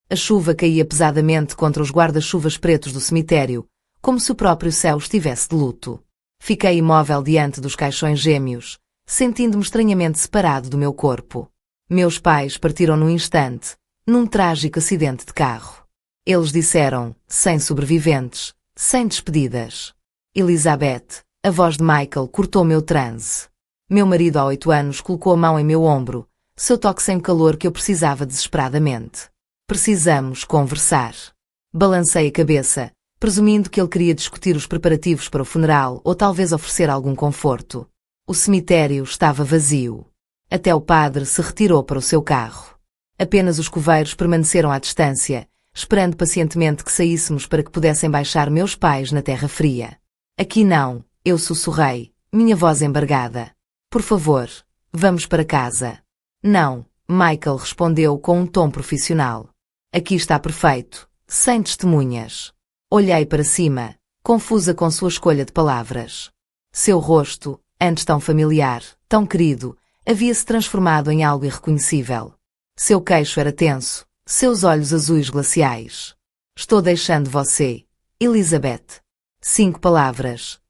A chuva caía pesadamente contra os guarda-chuvas pretos do cemitério, como se o próprio céu estivesse de luto. Fiquei imóvel diante dos caixões gêmeos, sentindo-me estranhamente separado do meu corpo. Meus pais partiram num instante, num trágico acidente de carro. Eles disseram, sem sobreviventes, sem despedidas. Elizabeth, a voz de Michael, cortou meu transe. Meu marido há 8 anos colocou a mão em meu ombro, seu toque sem calor que eu precisava desesperadamente. Precisamos conversar. Balancei a cabeça, presumindo que ele queria discutir os preparativos para o funeral ou talvez oferecer algum conforto. O cemitério estava vazio. Até o padre se retirou para o seu carro. Apenas os coveiros permaneceram à distância, esperando pacientemente que saíssemos para que pudessem baixar meus pais na terra fria. Aqui não, eu sussurrei, minha voz embargada. Por favor, vamos para casa. Não, Michael respondeu com um tom profissional. Aqui está perfeito, sem testemunhas. Olhei para cima, confusa com sua escolha de palavras. Seu rosto, antes tão familiar, tão querido, havia-se transformado em algo irreconhecível. Seu queixo era tenso, seus olhos azuis glaciais. Estou deixando você, Elizabeth. 5 palavras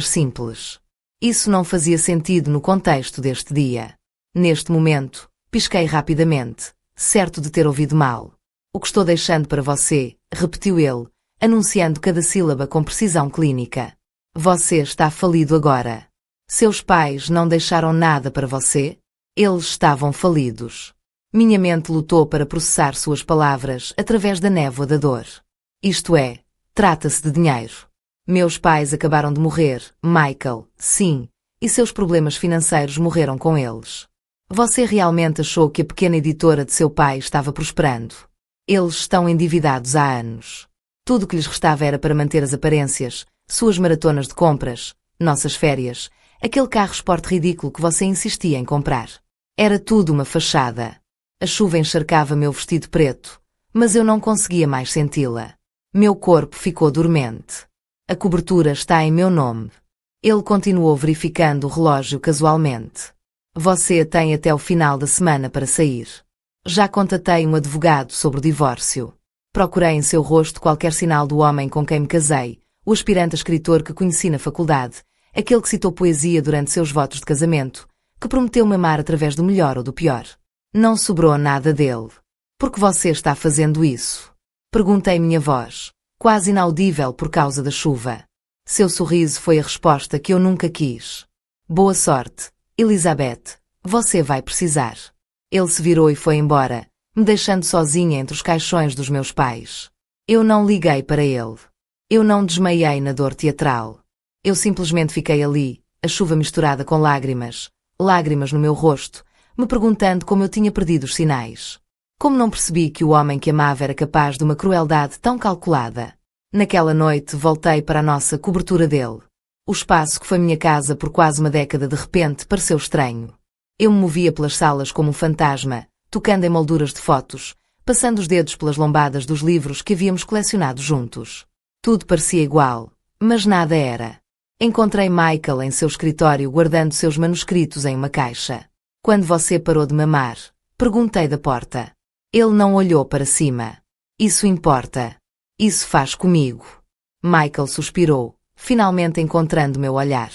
simples. Isso não fazia sentido no contexto deste dia. Neste momento, pisquei rapidamente, certo de ter ouvido mal. O que estou deixando para você, repetiu ele, anunciando cada sílaba com precisão clínica. Você está falido agora. Seus pais não deixaram nada para você? Eles estavam falidos. Minha mente lutou para processar suas palavras através da névoa da dor. Isto é, trata-se de dinheiro. Meus pais acabaram de morrer, Michael, sim, e seus problemas financeiros morreram com eles. Você realmente achou que a pequena editora de seu pai estava prosperando? Eles estão endividados há anos. Tudo o que lhes restava era para manter as aparências, suas maratonas de compras, nossas férias, aquele carro esporte ridículo que você insistia em comprar. Era tudo uma fachada. A chuva encharcava meu vestido preto, mas eu não conseguia mais senti-la. Meu corpo ficou dormente. A cobertura está em meu nome. Ele continuou verificando o relógio casualmente. Você tem até o final da semana para sair. Já contatei um advogado sobre o divórcio. Procurei em seu rosto qualquer sinal do homem com quem me casei, o aspirante a escritor que conheci na faculdade, aquele que citou poesia durante seus votos de casamento, que prometeu-me amar através do melhor ou do pior. Não sobrou nada dele. Por que você está fazendo isso? Perguntei minha voz, quase inaudível por causa da chuva. Seu sorriso foi a resposta que eu nunca quis. Boa sorte, Elizabeth. Você vai precisar. Ele se virou e foi embora, me deixando sozinha entre os caixões dos meus pais. Eu não liguei para ele. Eu não desmaiei na dor teatral. Eu simplesmente fiquei ali, a chuva misturada com lágrimas no meu rosto, me perguntando como eu tinha perdido os sinais. Como não percebi que o homem que amava era capaz de uma crueldade tão calculada? Naquela noite voltei para a nossa cobertura dele. O espaço que foi minha casa por quase uma década de repente pareceu estranho. Eu me movia pelas salas como um fantasma, tocando em molduras de fotos, passando os dedos pelas lombadas dos livros que havíamos colecionado juntos. Tudo parecia igual, mas nada era. Encontrei Michael em seu escritório guardando seus manuscritos em uma caixa. Quando você parou de me amar? Perguntei da porta. Ele não olhou para cima. Isso importa. Isso faz comigo. Michael suspirou, finalmente encontrando meu olhar.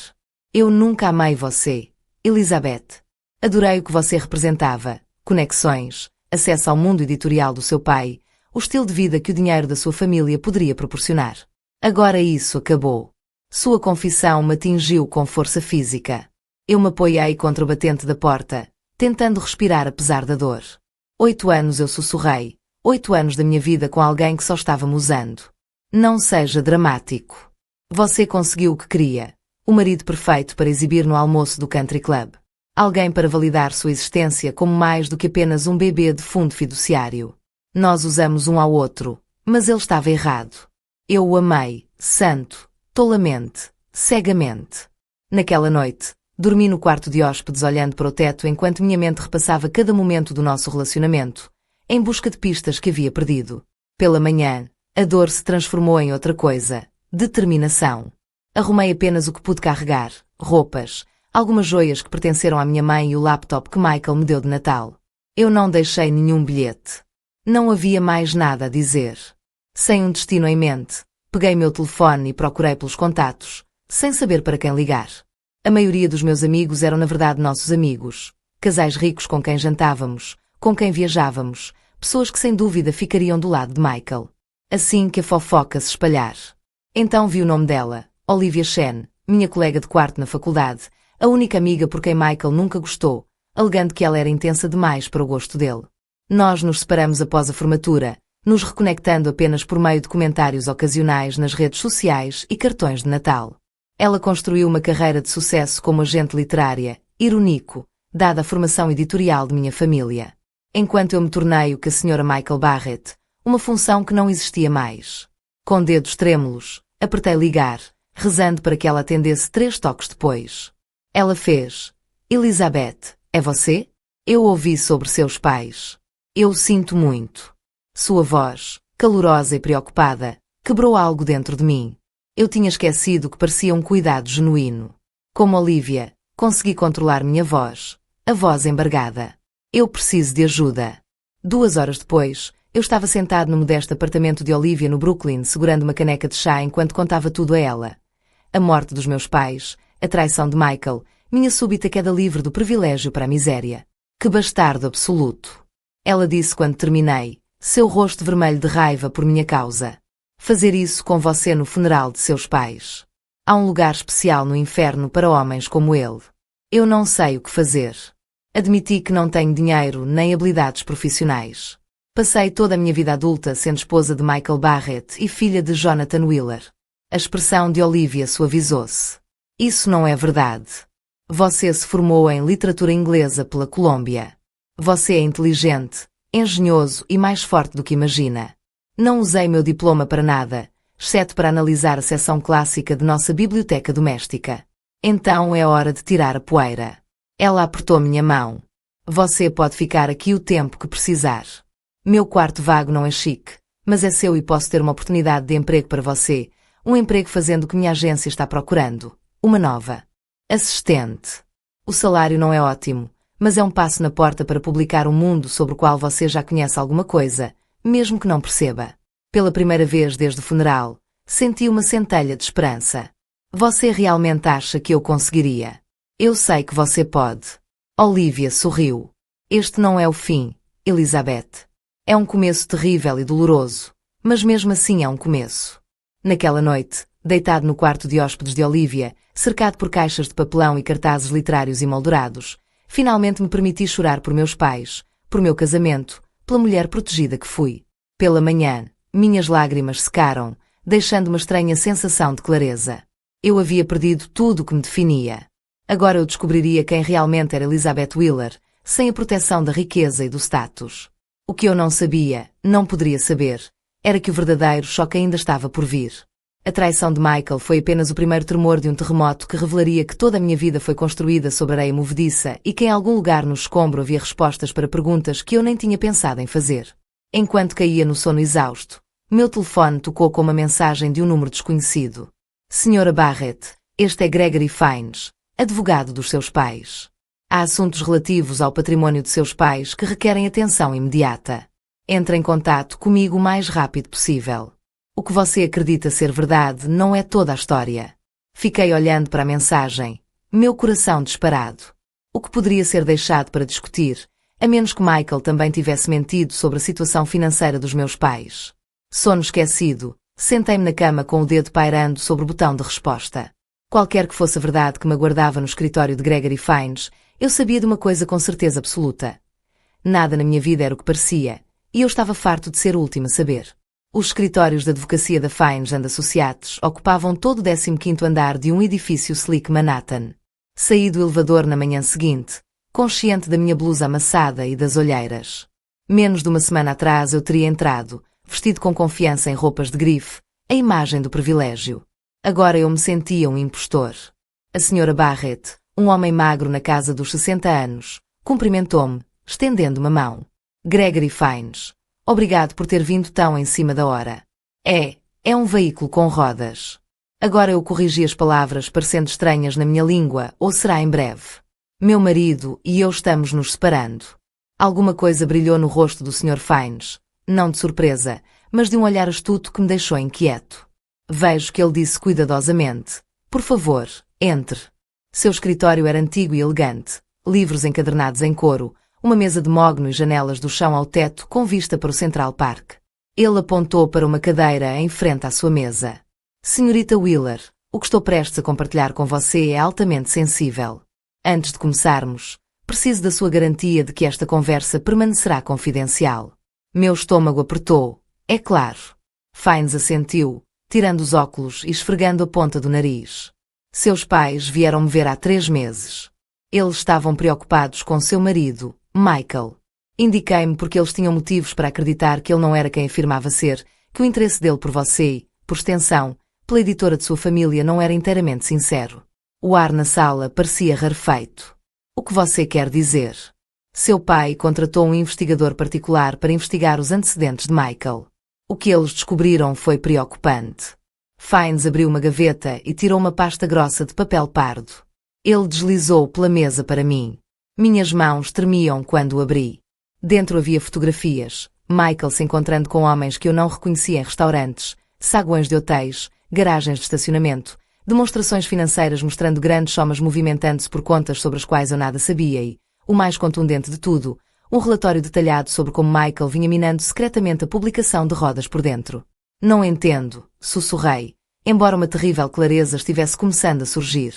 Eu nunca amei você, Elizabeth. Adorei o que você representava, conexões, acesso ao mundo editorial do seu pai, o estilo de vida que o dinheiro da sua família poderia proporcionar. Agora isso acabou. Sua confissão me atingiu com força física. Eu me apoiei contra o batente da porta, tentando respirar apesar da dor. 8 anos eu sussurrei, 8 anos da minha vida com alguém que só estava me usando. Não seja dramático. Você conseguiu o que queria. O marido perfeito para exibir no almoço do country club. Alguém para validar sua existência como mais do que apenas um bebê de fundo fiduciário. Nós usamos um ao outro, mas ele estava errado. Eu o amei, santo, tolamente, cegamente. Naquela noite, dormi no quarto de hóspedes olhando para o teto enquanto minha mente repassava cada momento do nosso relacionamento, em busca de pistas que havia perdido. Pela manhã, a dor se transformou em outra coisa, determinação. Arrumei apenas o que pude carregar, roupas, algumas joias que pertenceram à minha mãe e o laptop que Michael me deu de Natal. Eu não deixei nenhum bilhete. Não havia mais nada a dizer. Sem um destino em mente, peguei meu telefone e procurei pelos contatos, sem saber para quem ligar. A maioria dos meus amigos eram na verdade nossos amigos, casais ricos com quem jantávamos, com quem viajávamos, pessoas que sem dúvida ficariam do lado de Michael. Assim que a fofoca se espalhar. Então vi o nome dela, Olivia Shen, minha colega de quarto na faculdade, a única amiga por quem Michael nunca gostou, alegando que ela era intensa demais para o gosto dele. Nós nos separamos após a formatura, nos reconectando apenas por meio de comentários ocasionais nas redes sociais e cartões de Natal. Ela construiu uma carreira de sucesso como agente literária, irônico, dada a formação editorial de minha família. Enquanto eu me tornei o que a Sra. Michael Barrett, uma função que não existia mais. Com dedos trêmulos, apertei ligar, rezando para que ela atendesse 3 toques depois. Ela fez: Elizabeth, é você? Eu ouvi sobre seus pais. Eu o sinto muito. Sua voz, calorosa e preocupada, quebrou algo dentro de mim. Eu tinha esquecido que parecia um cuidado genuíno. Como Olivia, consegui controlar minha voz, a voz embargada. Eu preciso de ajuda. 2 horas depois, eu estava sentado no modesto apartamento de Olivia no Brooklyn, segurando uma caneca de chá enquanto contava tudo a ela. A morte dos meus pais, a traição de Michael, minha súbita queda livre do privilégio para a miséria. Que bastardo absoluto! Ela disse quando terminei, seu rosto vermelho de raiva por minha causa. Fazer isso com você no funeral de seus pais. Há um lugar especial no inferno para homens como ele. Eu não sei o que fazer. Admiti que não tenho dinheiro nem habilidades profissionais. Passei toda a minha vida adulta sendo esposa de Michael Barrett e filha de Jonathan Wheeler. A expressão de Olivia suavizou-se. Isso não é verdade. Você se formou em literatura inglesa pela Colômbia. Você é inteligente, engenhoso e mais forte do que imagina. Não usei meu diploma para nada, exceto para analisar a seção clássica de nossa biblioteca doméstica. Então é hora de tirar a poeira. Ela apertou minha mão. Você pode ficar aqui o tempo que precisar. Meu quarto vago não é chique, mas é seu e posso ter uma oportunidade de emprego para você, um emprego fazendo o que minha agência está procurando. Uma nova assistente. O salário não é ótimo, mas é um passo na porta para publicar um mundo sobre o qual você já conhece alguma coisa, mesmo que não perceba. Pela primeira vez desde o funeral, senti uma centelha de esperança. Você realmente acha que eu conseguiria? Eu sei que você pode. Olivia sorriu. Este não é o fim, Elizabeth. É um começo terrível e doloroso, mas mesmo assim é um começo. Naquela noite, deitado no quarto de hóspedes de Olivia, cercado por caixas de papelão e cartazes literários emoldurados, finalmente me permiti chorar por meus pais, por meu casamento, pela mulher protegida que fui. Pela manhã, minhas lágrimas secaram, deixando uma estranha sensação de clareza. Eu havia perdido tudo o que me definia. Agora eu descobriria quem realmente era Elizabeth Wheeler, sem a proteção da riqueza e do status. O que eu não sabia, não poderia saber, era que o verdadeiro choque ainda estava por vir. A traição de Michael foi apenas o primeiro tremor de um terremoto que revelaria que toda a minha vida foi construída sobre areia movediça e que em algum lugar no escombro havia respostas para perguntas que eu nem tinha pensado em fazer. Enquanto caía no sono exausto, meu telefone tocou com uma mensagem de um número desconhecido. Sra. Barrett, este é Gregory Fines, advogado dos seus pais. Há assuntos relativos ao patrimônio de seus pais que requerem atenção imediata. Entre em contato comigo o mais rápido possível. O que você acredita ser verdade não é toda a história. Fiquei olhando para a mensagem, meu coração disparado. O que poderia ser deixado para discutir, a menos que Michael também tivesse mentido sobre a situação financeira dos meus pais. Sono esquecido, sentei-me na cama com o dedo pairando sobre o botão de resposta. Qualquer que fosse a verdade que me aguardava no escritório de Gregory Fines, eu sabia de uma coisa com certeza absoluta. Nada na minha vida era o que parecia, e eu estava farto de ser o último a saber. Os escritórios de advocacia da Fines and Associates ocupavam todo o 15º andar de um edifício slick Manhattan. Saí do elevador na manhã seguinte, consciente da minha blusa amassada e das olheiras. Menos de uma semana atrás eu teria entrado, vestido com confiança em roupas de grife, a imagem do privilégio. Agora eu me sentia um impostor. A Sra. Barrett, um homem magro na casa dos 60 anos, cumprimentou-me, estendendo uma mão. Gregory Fines. Obrigado por ter vindo tão em cima da hora. É um veículo com rodas. Agora eu corrigi as palavras parecendo estranhas na minha língua, ou será em breve. Meu marido e eu estamos nos separando. Alguma coisa brilhou no rosto do Sr. Fines, não de surpresa, mas de um olhar astuto que me deixou inquieto. Vejo que ele disse cuidadosamente: "Por favor, entre." Seu escritório era antigo e elegante, livros encadernados em couro, uma mesa de mogno e janelas do chão ao teto com vista para o Central Park. Ele apontou para uma cadeira em frente à sua mesa. "Senhorita Wheeler, o que estou prestes a compartilhar com você é altamente sensível. Antes de começarmos, preciso da sua garantia de que esta conversa permanecerá confidencial." Meu estômago apertou. "É claro." Fiennes assentiu, tirando os óculos e esfregando a ponta do nariz. "Seus pais vieram me ver há 3 meses. Eles estavam preocupados com seu marido, Michael. Indiquei-me porque eles tinham motivos para acreditar que ele não era quem afirmava ser, que o interesse dele por você e, por extensão, pela editora de sua família não era inteiramente sincero." O ar na sala parecia rarefeito. "O que você quer dizer?" "Seu pai contratou um investigador particular para investigar os antecedentes de Michael. O que eles descobriram foi preocupante." Fiennes abriu uma gaveta e tirou uma pasta grossa de papel pardo. Ele deslizou pela mesa para mim. Minhas mãos tremiam quando o abri. Dentro havia fotografias, Michael se encontrando com homens que eu não reconhecia em restaurantes, saguões de hotéis, garagens de estacionamento, demonstrações financeiras mostrando grandes somas movimentando-se por contas sobre as quais eu nada sabia e, o mais contundente de tudo, um relatório detalhado sobre como Michael vinha minando secretamente a publicação de rodas por dentro. "Não entendo", sussurrei, embora uma terrível clareza estivesse começando a surgir.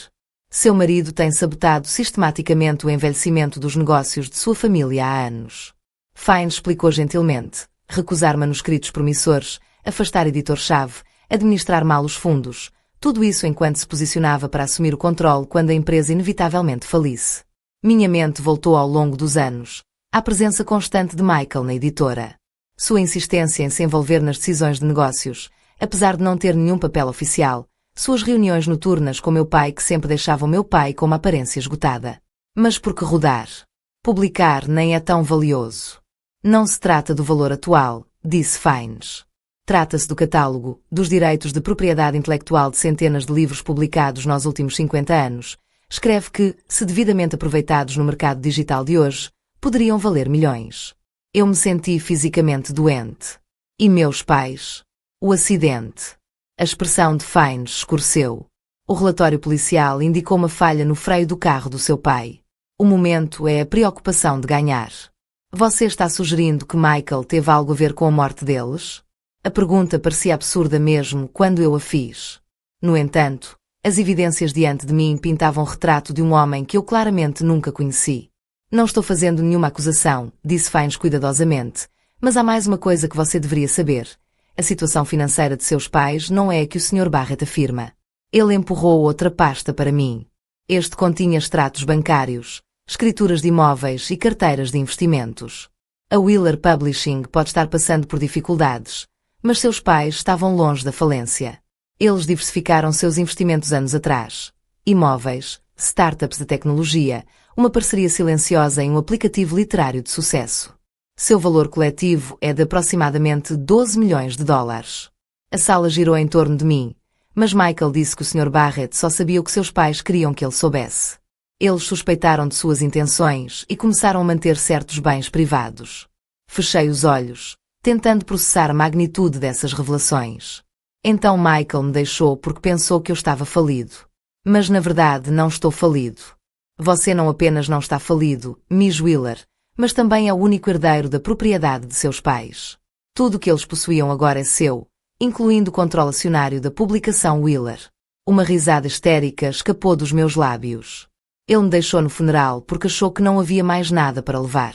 "Seu marido tem sabotado sistematicamente o envelhecimento dos negócios de sua família há anos." Fiennes explicou gentilmente: recusar manuscritos promissores, afastar editor-chave, administrar mal os fundos, tudo isso enquanto se posicionava para assumir o controle quando a empresa inevitavelmente falisse. Minha mente voltou ao longo dos anos, à presença constante de Michael na editora. Sua insistência em se envolver nas decisões de negócios, apesar de não ter nenhum papel oficial, suas reuniões noturnas com meu pai que sempre deixavam meu pai com uma aparência esgotada. Mas por que rodar? Publicar nem é tão valioso. "Não se trata do valor atual", disse Fiennes. "Trata-se do catálogo, dos direitos de propriedade intelectual de centenas de livros publicados nos últimos 50 anos. Escreve que, se devidamente aproveitados no mercado digital de hoje, poderiam valer milhões." Eu me senti fisicamente doente. E meus pais? O acidente. A expressão de Fiennes escureceu. O relatório policial indicou uma falha no freio do carro do seu pai. O momento é a preocupação de ganhar. "Você está sugerindo que Michael teve algo a ver com a morte deles?" A pergunta parecia absurda mesmo quando eu a fiz. No entanto, as evidências diante de mim pintavam o retrato de um homem que eu claramente nunca conheci. "Não estou fazendo nenhuma acusação", disse Fiennes cuidadosamente, "mas há mais uma coisa que você deveria saber. A situação financeira de seus pais não é a que o Sr. Barrett afirma." Ele empurrou outra pasta para mim. Este continha extratos bancários, escrituras de imóveis e carteiras de investimentos. A Wheeler Publishing pode estar passando por dificuldades, mas seus pais estavam longe da falência. Eles diversificaram seus investimentos anos atrás. Imóveis, startups de tecnologia, uma parceria silenciosa em um aplicativo literário de sucesso. Seu valor coletivo é de aproximadamente 12 milhões de dólares. A sala girou em torno de mim, mas Michael disse que o Sr. Barrett só sabia o que seus pais queriam que ele soubesse. Eles suspeitaram de suas intenções e começaram a manter certos bens privados. Fechei os olhos, tentando processar a magnitude dessas revelações. Então Michael me deixou porque pensou que eu estava falido. Mas na verdade não estou falido. Você não apenas não está falido, Miss Wheeler, mas também é o único herdeiro da propriedade de seus pais. Tudo o que eles possuíam agora é seu, incluindo o controle acionário da publicação Wheeler. Uma risada histérica escapou dos meus lábios. Ele me deixou no funeral porque achou que não havia mais nada para levar.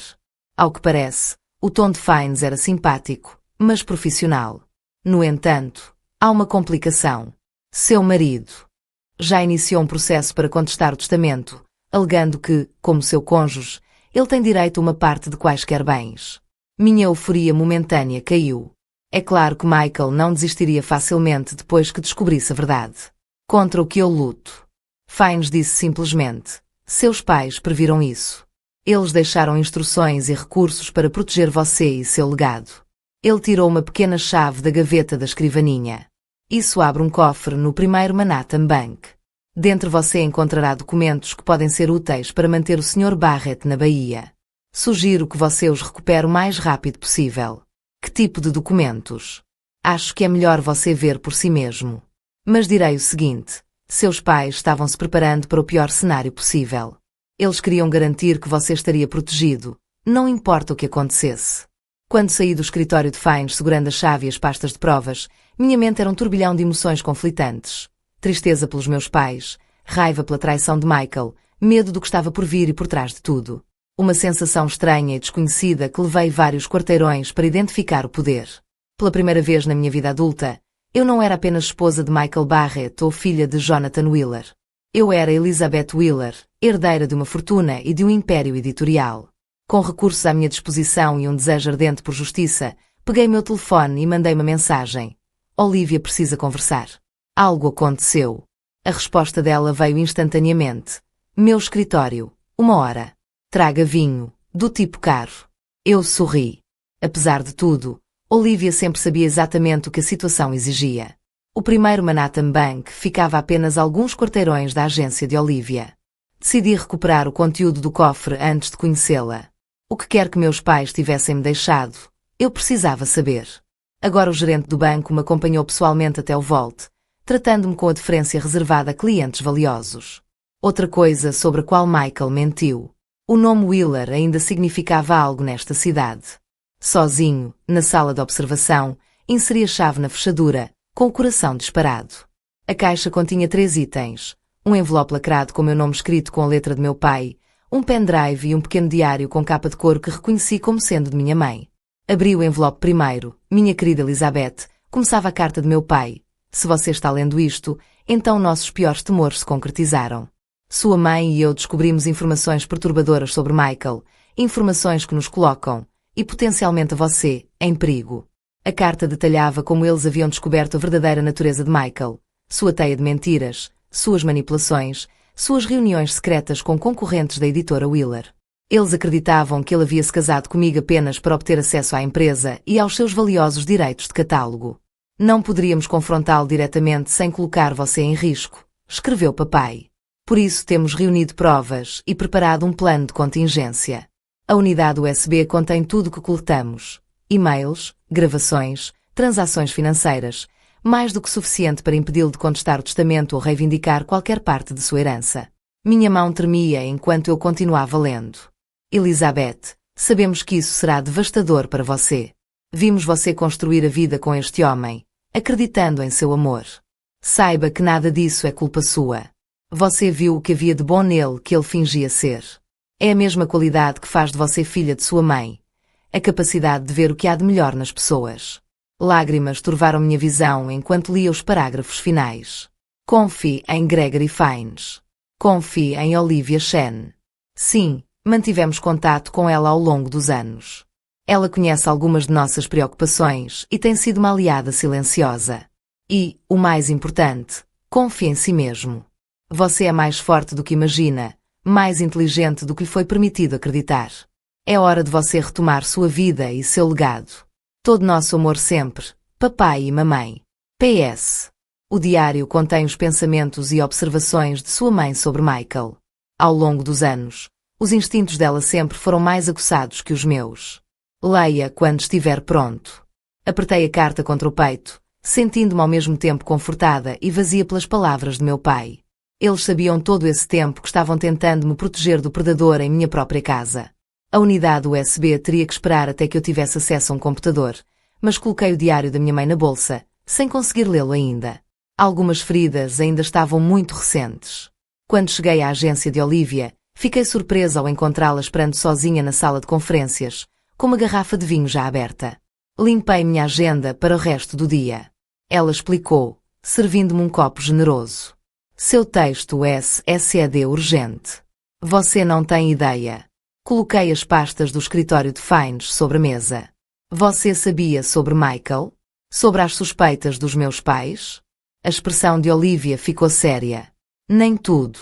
Ao que parece, o tom de Fiennes era simpático, mas profissional. No entanto, há uma complicação. Seu marido já iniciou um processo para contestar o testamento, alegando que, como seu cônjuge, ele tem direito a uma parte de quaisquer bens. Minha euforia momentânea caiu. É claro que Michael não desistiria facilmente depois que descobrisse a verdade. Contra o que eu luto. Fiennes disse simplesmente: seus pais previram isso. Eles deixaram instruções e recursos para proteger você e seu legado. Ele tirou uma pequena chave da gaveta da escrivaninha. Isso abre um cofre no primeiro Manhattan Bank. Dentro você encontrará documentos que podem ser úteis para manter o Sr. Barrett na Bahia. Sugiro que você os recupere o mais rápido possível. Que tipo de documentos? Acho que é melhor você ver por si mesmo. Mas direi o seguinte: seus pais estavam se preparando para o pior cenário possível. Eles queriam garantir que você estaria protegido, não importa o que acontecesse. Quando saí do escritório de Fines segurando a chave e as pastas de provas, minha mente era um turbilhão de emoções conflitantes. Tristeza pelos meus pais, raiva pela traição de Michael, medo do que estava por vir e por trás de tudo. Uma sensação estranha e desconhecida que levei vários quarteirões para identificar o poder. Pela primeira vez na minha vida adulta, eu não era apenas esposa de Michael Barrett ou filha de Jonathan Wheeler. Eu era Elizabeth Wheeler, herdeira de uma fortuna e de um império editorial. Com recursos à minha disposição e um desejo ardente por justiça, peguei meu telefone e mandei uma mensagem. Olivia precisa conversar. Algo aconteceu. A resposta dela veio instantaneamente. Meu escritório. 1 hora. Traga vinho, do tipo caro. Eu sorri. Apesar de tudo, Olivia sempre sabia exatamente o que a situação exigia. O primeiro Manhattan Bank ficava a apenas alguns quarteirões da agência de Olivia. Decidi recuperar o conteúdo do cofre antes de conhecê-la. O que quer que meus pais tivessem me deixado, eu precisava saber. Agora o gerente do banco me acompanhou pessoalmente até o Vault, tratando-me com a deferência reservada a clientes valiosos. Outra coisa sobre a qual Michael mentiu. O nome Wheeler ainda significava algo nesta cidade. Sozinho, na sala de observação, inseri a chave na fechadura, com o coração disparado. A caixa continha 3 itens: um envelope lacrado com meu nome escrito com a letra de meu pai, um pendrive e um pequeno diário com capa de couro que reconheci como sendo de minha mãe. Abri o envelope primeiro. Minha querida Elizabeth, começava a carta de meu pai. Se você está lendo isto, então nossos piores temores se concretizaram. Sua mãe e eu descobrimos informações perturbadoras sobre Michael, informações que nos colocam, e potencialmente a você, em perigo. A carta detalhava como eles haviam descoberto a verdadeira natureza de Michael, sua teia de mentiras, suas manipulações, suas reuniões secretas com concorrentes da editora Wheeler. Eles acreditavam que ele havia se casado comigo apenas para obter acesso à empresa e aos seus valiosos direitos de catálogo. Não poderíamos confrontá-lo diretamente sem colocar você em risco, escreveu papai. Por isso temos reunido provas e preparado um plano de contingência. A unidade USB contém tudo o que coletamos: e-mails, gravações, transações financeiras, mais do que suficiente para impedi-lo de contestar o testamento ou reivindicar qualquer parte de sua herança. Minha mão tremia enquanto eu continuava lendo. Elizabeth, sabemos que isso será devastador para você. Vimos você construir a vida com este homem, acreditando em seu amor. Saiba que nada disso é culpa sua. Você viu o que havia de bom nele que ele fingia ser. É a mesma qualidade que faz de você filha de sua mãe. A capacidade de ver o que há de melhor nas pessoas. Lágrimas turvaram minha visão enquanto lia os parágrafos finais. Confie em Gregory Fines. Confie em Olivia Chen. Sim, mantivemos contato com ela ao longo dos anos. Ela conhece algumas de nossas preocupações e tem sido uma aliada silenciosa. E, o mais importante, confie em si mesmo. Você é mais forte do que imagina, mais inteligente do que lhe foi permitido acreditar. É hora de você retomar sua vida e seu legado. Todo nosso amor sempre, papai e mamãe. PS. O diário contém os pensamentos e observações de sua mãe sobre Michael. Ao longo dos anos, os instintos dela sempre foram mais aguçados que os meus. Leia quando estiver pronto. Apertei a carta contra o peito, sentindo-me ao mesmo tempo confortada e vazia pelas palavras de meu pai. Eles sabiam todo esse tempo que estavam tentando me proteger do predador em minha própria casa. A unidade USB teria que esperar até que eu tivesse acesso a um computador, mas coloquei o diário da minha mãe na bolsa, sem conseguir lê-lo ainda. Algumas feridas ainda estavam muito recentes. Quando cheguei à agência de Olivia, fiquei surpresa ao encontrá-la esperando sozinha na sala de conferências, com uma garrafa de vinho já aberta. Limpei minha agenda para o resto do dia. Ela explicou, servindo-me um copo generoso. Seu texto SED urgente. Você não tem ideia. Coloquei as pastas do escritório de Fines sobre a mesa. Você sabia sobre Michael? Sobre as suspeitas dos meus pais? A expressão de Olivia ficou séria. Nem tudo.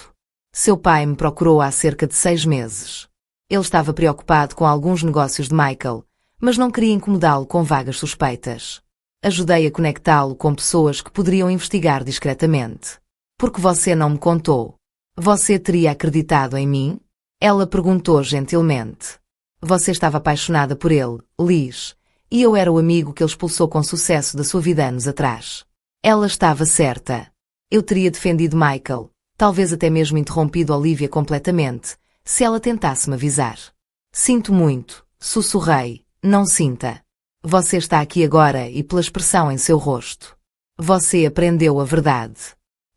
Seu pai me procurou há cerca de 6 meses. Ele estava preocupado com alguns negócios de Michael, mas não queria incomodá-lo com vagas suspeitas. Ajudei a conectá-lo com pessoas que poderiam investigar discretamente. Porque você não me contou. Você teria acreditado em mim? Ela perguntou gentilmente. Você estava apaixonada por ele, Liz, E eu era o amigo que ele expulsou com sucesso da sua vida anos atrás. Ela estava certa. Eu teria defendido Michael, talvez até mesmo interrompido Olivia completamente, se ela tentasse me avisar. Sinto muito, sussurrei, não sinta. Você está aqui agora e pela expressão em seu rosto. Você aprendeu a verdade.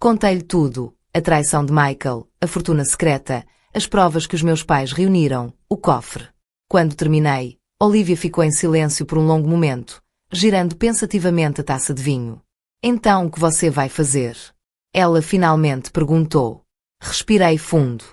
Contei-lhe tudo, a traição de Michael, a fortuna secreta, as provas que os meus pais reuniram, o cofre. Quando terminei, Olivia ficou em silêncio por um longo momento, girando pensativamente a taça de vinho. Então o que você vai fazer? Ela finalmente perguntou. Respirei fundo.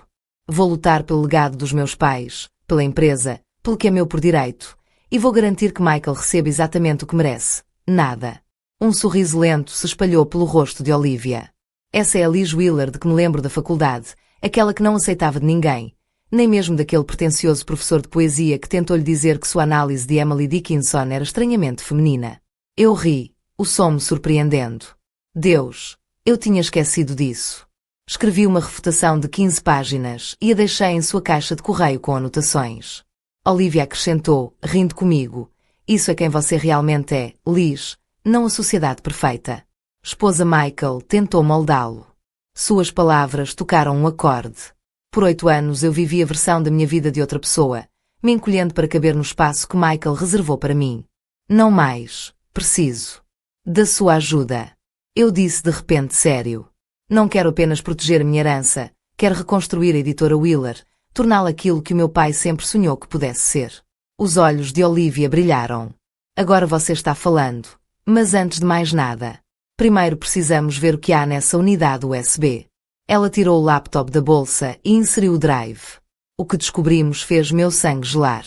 Vou lutar pelo legado dos meus pais, pela empresa, pelo que é meu por direito, e vou garantir que Michael receba exatamente o que merece. Nada. Um sorriso lento se espalhou pelo rosto de Olivia. Essa é a Liz Wheeler de que me lembro da faculdade, aquela que não aceitava de ninguém, nem mesmo daquele pretensioso professor de poesia que tentou-lhe dizer que sua análise de Emily Dickinson era estranhamente feminina. Eu ri, o som me surpreendendo. Deus, eu tinha esquecido disso. Escrevi uma refutação de 15 páginas e a deixei em sua caixa de correio com anotações. Olivia acrescentou, rindo comigo, isso é quem você realmente é, Liz, não a sociedade perfeita. Esposa Michael tentou moldá-lo. Suas palavras tocaram um acorde. Por 8 anos eu vivi a versão da minha vida de outra pessoa, me encolhendo para caber no espaço que Michael reservou para mim. Não mais, preciso da sua ajuda. Eu disse de repente sério. Não quero apenas proteger a minha herança, quero reconstruir a editora Wheeler, torná-la aquilo que o meu pai sempre sonhou que pudesse ser. Os olhos de Olivia brilharam. Agora você está falando. Mas antes de mais nada, primeiro precisamos ver o que há nessa unidade USB. Ela tirou o laptop da bolsa e inseriu o drive. O que descobrimos fez meu sangue gelar.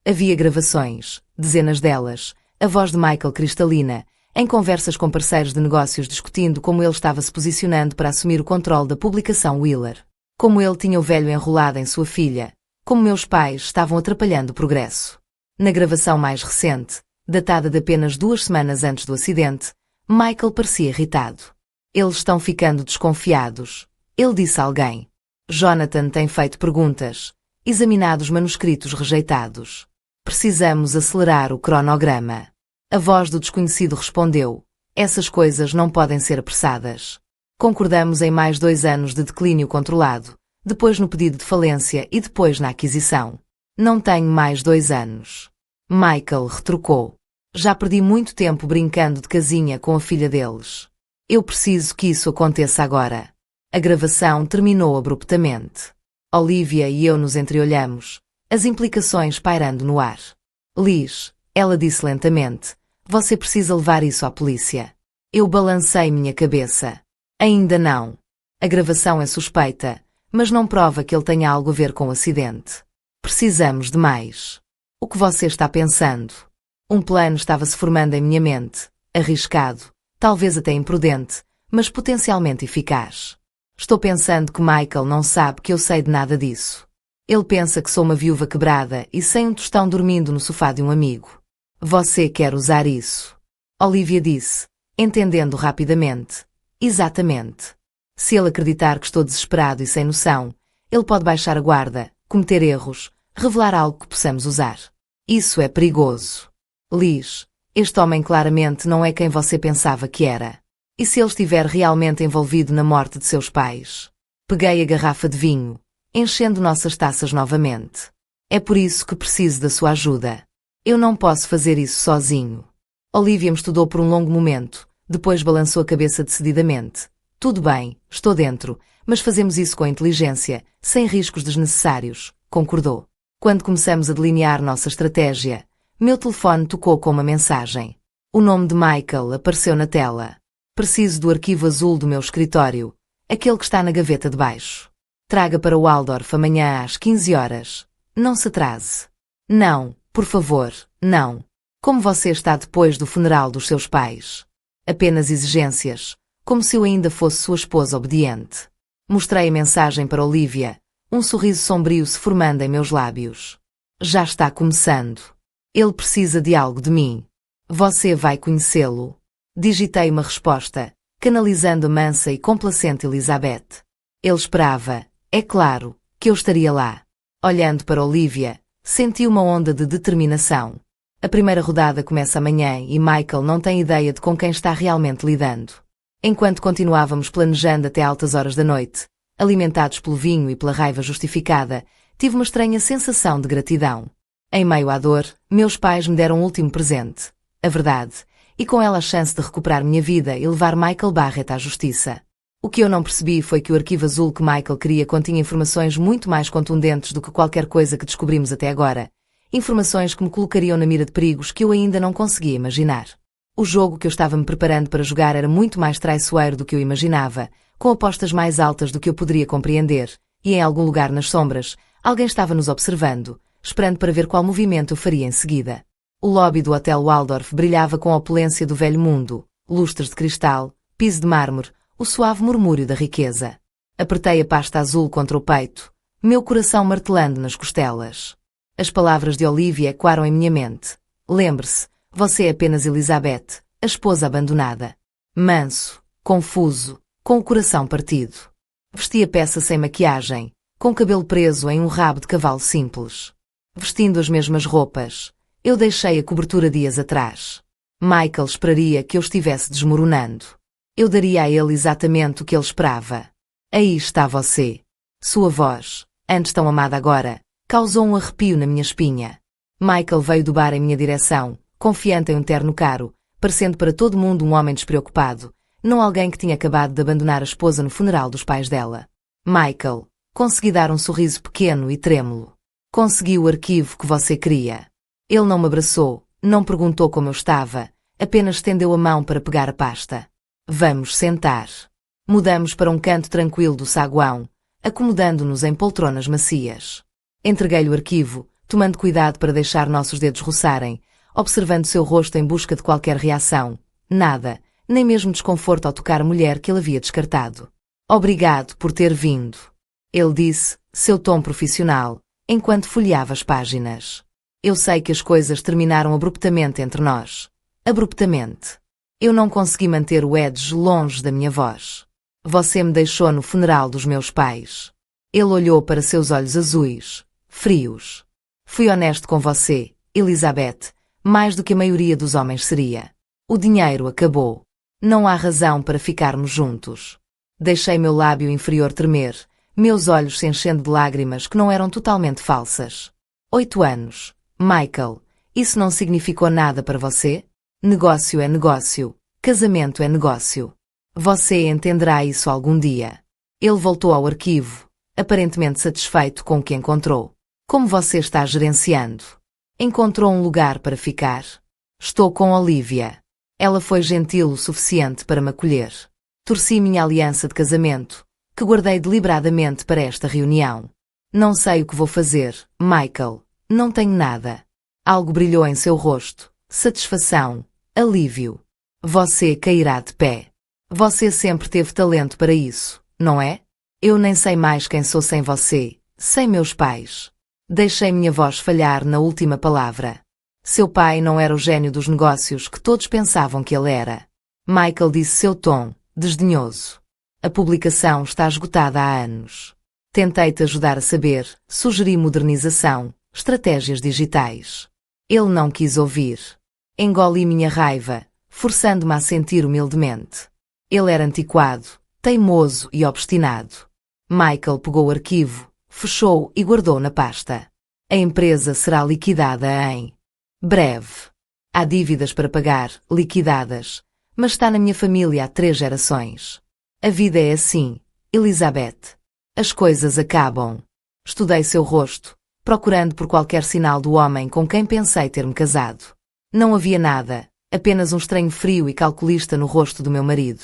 Havia gravações, dezenas delas, a voz de Michael cristalina, em conversas com parceiros de negócios discutindo como ele estava se posicionando para assumir o controle da publicação Wheeler. Como ele tinha o velho enrolado em sua filha, como meus pais estavam atrapalhando o progresso. Na gravação mais recente, datada de apenas 2 semanas antes do acidente, Michael parecia irritado. Eles estão ficando desconfiados. Ele disse a alguém. Jonathan tem feito perguntas, examinado os manuscritos rejeitados. Precisamos acelerar o cronograma. A voz do desconhecido respondeu. Essas coisas não podem ser apressadas. Concordamos em mais 2 anos de declínio controlado, depois no pedido de falência e depois na aquisição. Não tenho mais 2 anos. Michael retrucou. Já perdi muito tempo brincando de casinha com a filha deles. Eu preciso que isso aconteça agora. A gravação terminou abruptamente. Olivia e eu nos entreolhamos, as implicações pairando no ar. Liz, ela disse lentamente, você precisa levar isso à polícia. Eu balancei minha cabeça. Ainda não. A gravação é suspeita, mas não prova que ele tenha algo a ver com o acidente. Precisamos de mais. O que você está pensando? Um plano estava-se formando em minha mente, arriscado, talvez até imprudente, mas potencialmente eficaz. Estou pensando que Michael não sabe que eu sei de nada disso. Ele pensa que sou uma viúva quebrada e sem um tostão dormindo no sofá de um amigo. Você quer usar isso? Olivia disse, entendendo rapidamente. Exatamente. Se ele acreditar que estou desesperado e sem noção, ele pode baixar a guarda, cometer erros, revelar algo que possamos usar. Isso é perigoso. Liz, este homem claramente não é quem você pensava que era. E se ele estiver realmente envolvido na morte de seus pais? Peguei a garrafa de vinho, enchendo nossas taças novamente. É por isso que preciso da sua ajuda. Eu não posso fazer isso sozinho. Olivia me estudou por um longo momento, depois balançou a cabeça decididamente. Tudo bem, estou dentro, mas fazemos isso com inteligência, sem riscos desnecessários, concordou. Quando começamos a delinear nossa estratégia, meu telefone tocou com uma mensagem. O nome de Michael apareceu na tela. Preciso do arquivo azul do meu escritório, aquele que está na gaveta de baixo. Traga para o Waldorf amanhã às 15 horas. Não se atrase. Não, por favor, não. Como você está depois do funeral dos seus pais? Apenas exigências, como se eu ainda fosse sua esposa obediente. Mostrei a mensagem para Olivia, um sorriso sombrio se formando em meus lábios. Já está começando. Ele precisa de algo de mim. Você vai conhecê-lo. Digitei uma resposta, canalizando a mansa e complacente Elizabeth. Ele esperava, é claro, que eu estaria lá. Olhando para Olivia, senti uma onda de determinação. A primeira rodada começa amanhã e Michael não tem ideia de com quem está realmente lidando. Enquanto continuávamos planejando até altas horas da noite, alimentados pelo vinho e pela raiva justificada, tive uma estranha sensação de gratidão. Em meio à dor, meus pais me deram um último presente, a verdade, e com ela a chance de recuperar minha vida e levar Michael Barrett à justiça. O que eu não percebi foi que o arquivo azul que Michael queria continha informações muito mais contundentes do que qualquer coisa que descobrimos até agora. Informações que me colocariam na mira de perigos que eu ainda não conseguia imaginar. O jogo que eu estava me preparando para jogar era muito mais traiçoeiro do que eu imaginava, com apostas mais altas do que eu poderia compreender, e em algum lugar nas sombras, alguém estava nos observando, esperando para ver qual movimento eu faria em seguida. O lobby do Hotel Waldorf brilhava com a opulência do velho mundo, lustres de cristal, piso de mármore, o suave murmúrio da riqueza. Apertei a pasta azul contra o peito, meu coração martelando nas costelas. As palavras de Olivia ecoaram em minha mente. Lembre-se, você é apenas Elizabeth, a esposa abandonada. Manso, confuso, com o coração partido. Vesti a peça sem maquiagem, com o cabelo preso em um rabo de cavalo simples. Vestindo as mesmas roupas, eu deixei a cobertura dias atrás. Michael esperaria que eu estivesse desmoronando. Eu daria a ele exatamente o que ele esperava. Aí está você. Sua voz, antes tão amada agora, causou um arrepio na minha espinha. Michael veio do bar em minha direção, confiante em um terno caro, parecendo para todo mundo um homem despreocupado, não alguém que tinha acabado de abandonar a esposa no funeral dos pais dela. Michael, consegui dar um sorriso pequeno e trêmulo. Consegui o arquivo que você queria. Ele não me abraçou, não perguntou como eu estava, apenas estendeu a mão para pegar a pasta. Vamos sentar. Mudamos para um canto tranquilo do saguão, acomodando-nos em poltronas macias. Entreguei-lhe o arquivo, tomando cuidado para deixar nossos dedos roçarem, observando seu rosto em busca de qualquer reação. Nada, nem mesmo desconforto ao tocar a mulher que ele havia descartado. Obrigado por ter vindo. Ele disse, seu tom profissional, enquanto folheava as páginas. Eu sei que as coisas terminaram abruptamente entre nós. Abruptamente. Eu não consegui manter o edge longe da minha voz. Você me deixou no funeral dos meus pais. Ele olhou para seus olhos azuis, frios. Fui honesto com você, Elizabeth, mais do que a maioria dos homens seria. O dinheiro acabou. Não há razão para ficarmos juntos. Deixei meu lábio inferior tremer, meus olhos se enchendo de lágrimas que não eram totalmente falsas. 8 anos. Michael, isso não significou nada para você? Negócio é negócio. Casamento é negócio. Você entenderá isso algum dia. Ele voltou ao arquivo, aparentemente satisfeito com o que encontrou. Como você está gerenciando? Encontrou um lugar para ficar? Estou com Olivia. Ela foi gentil o suficiente para me acolher. Torci minha aliança de casamento, que guardei deliberadamente para esta reunião. Não sei o que vou fazer, Michael. Não tenho nada. Algo brilhou em seu rosto. Satisfação. Alívio. Você cairá de pé. Você sempre teve talento para isso, não é? Eu nem sei mais quem sou sem você, sem meus pais. Deixei minha voz falhar na última palavra. Seu pai não era o gênio dos negócios que todos pensavam que ele era. Michael disse seu tom, desdenhoso. A publicação está esgotada há anos. Tentei-te ajudar a saber, sugeri modernização, estratégias digitais. Ele não quis ouvir. Engoli minha raiva, forçando-me a sentir humildemente. Ele era antiquado, teimoso e obstinado. Michael pegou o arquivo, fechou e guardou na pasta. A empresa será liquidada em breve. Há dívidas para pagar, liquidadas, mas está na minha família há 3 gerações. A vida é assim, Elizabeth. As coisas acabam. Estudei seu rosto, procurando por qualquer sinal do homem com quem pensei ter-me casado. Não havia nada, apenas um estranho frio e calculista no rosto do meu marido.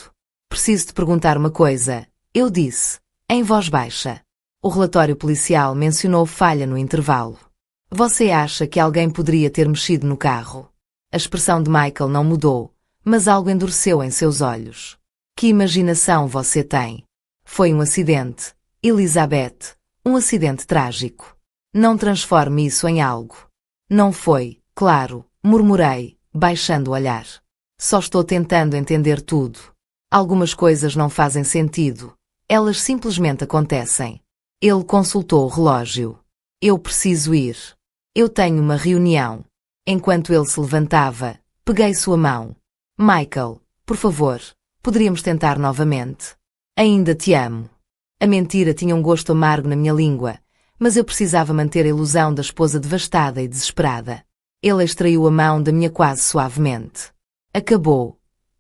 Preciso te perguntar uma coisa, eu disse, em voz baixa. O relatório policial mencionou falha no intervalo. Você acha que alguém poderia ter mexido no carro? A expressão de Michael não mudou, mas algo endureceu em seus olhos. Que imaginação você tem? Foi um acidente, Elizabeth, um acidente trágico. Não transforme isso em algo. Não foi, claro, murmurei, baixando o olhar. Só estou tentando entender tudo. Algumas coisas não fazem sentido. Elas simplesmente acontecem. Ele consultou o relógio. Eu preciso ir. Eu tenho uma reunião. Enquanto ele se levantava, peguei sua mão. Michael, por favor, poderíamos tentar novamente. Ainda te amo. A mentira tinha um gosto amargo na minha língua, mas eu precisava manter a ilusão da esposa devastada e desesperada. Ele extraiu a mão da minha quase suavemente. Acabou.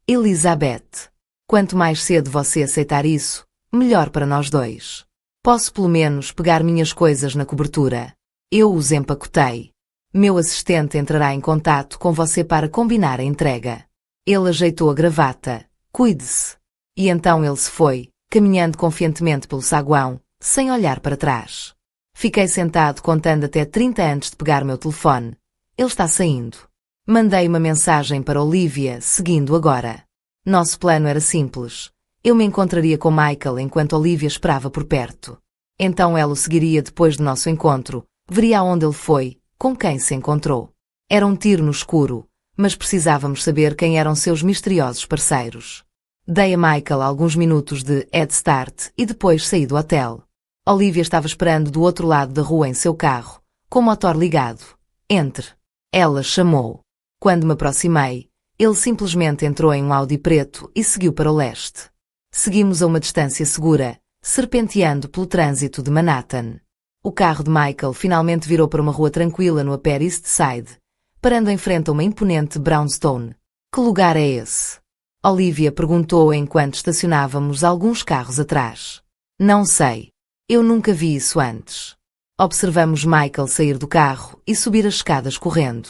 Elizabeth. Quanto mais cedo você aceitar isso, melhor para nós dois. Posso pelo menos pegar minhas coisas na cobertura. Eu os empacotei. Meu assistente entrará em contato com você para combinar a entrega. Ele ajeitou a gravata. Cuide-se. E então ele se foi, caminhando confiantemente pelo saguão, sem olhar para trás. Fiquei sentado contando até 30 antes de pegar meu telefone. Ele está saindo. Mandei uma mensagem para Olivia, seguindo agora. Nosso plano era simples. Eu me encontraria com Michael enquanto Olivia esperava por perto. Então ela o seguiria depois do nosso encontro, veria aonde ele foi, com quem se encontrou. Era um tiro no escuro, mas precisávamos saber quem eram seus misteriosos parceiros. Dei a Michael alguns minutos de head start e depois saí do hotel. Olivia estava esperando do outro lado da rua em seu carro, com o motor ligado. Entre. Ela chamou. Quando me aproximei, ele simplesmente entrou em um Audi preto e seguiu para o leste. Seguimos a uma distância segura, serpenteando pelo trânsito de Manhattan. O carro de Michael finalmente virou para uma rua tranquila no Upper East Side, parando em frente a uma imponente brownstone. Que lugar é esse? Olivia perguntou enquanto estacionávamos alguns carros atrás. Não sei. Eu nunca vi isso antes. Observamos Michael sair do carro e subir as escadas correndo.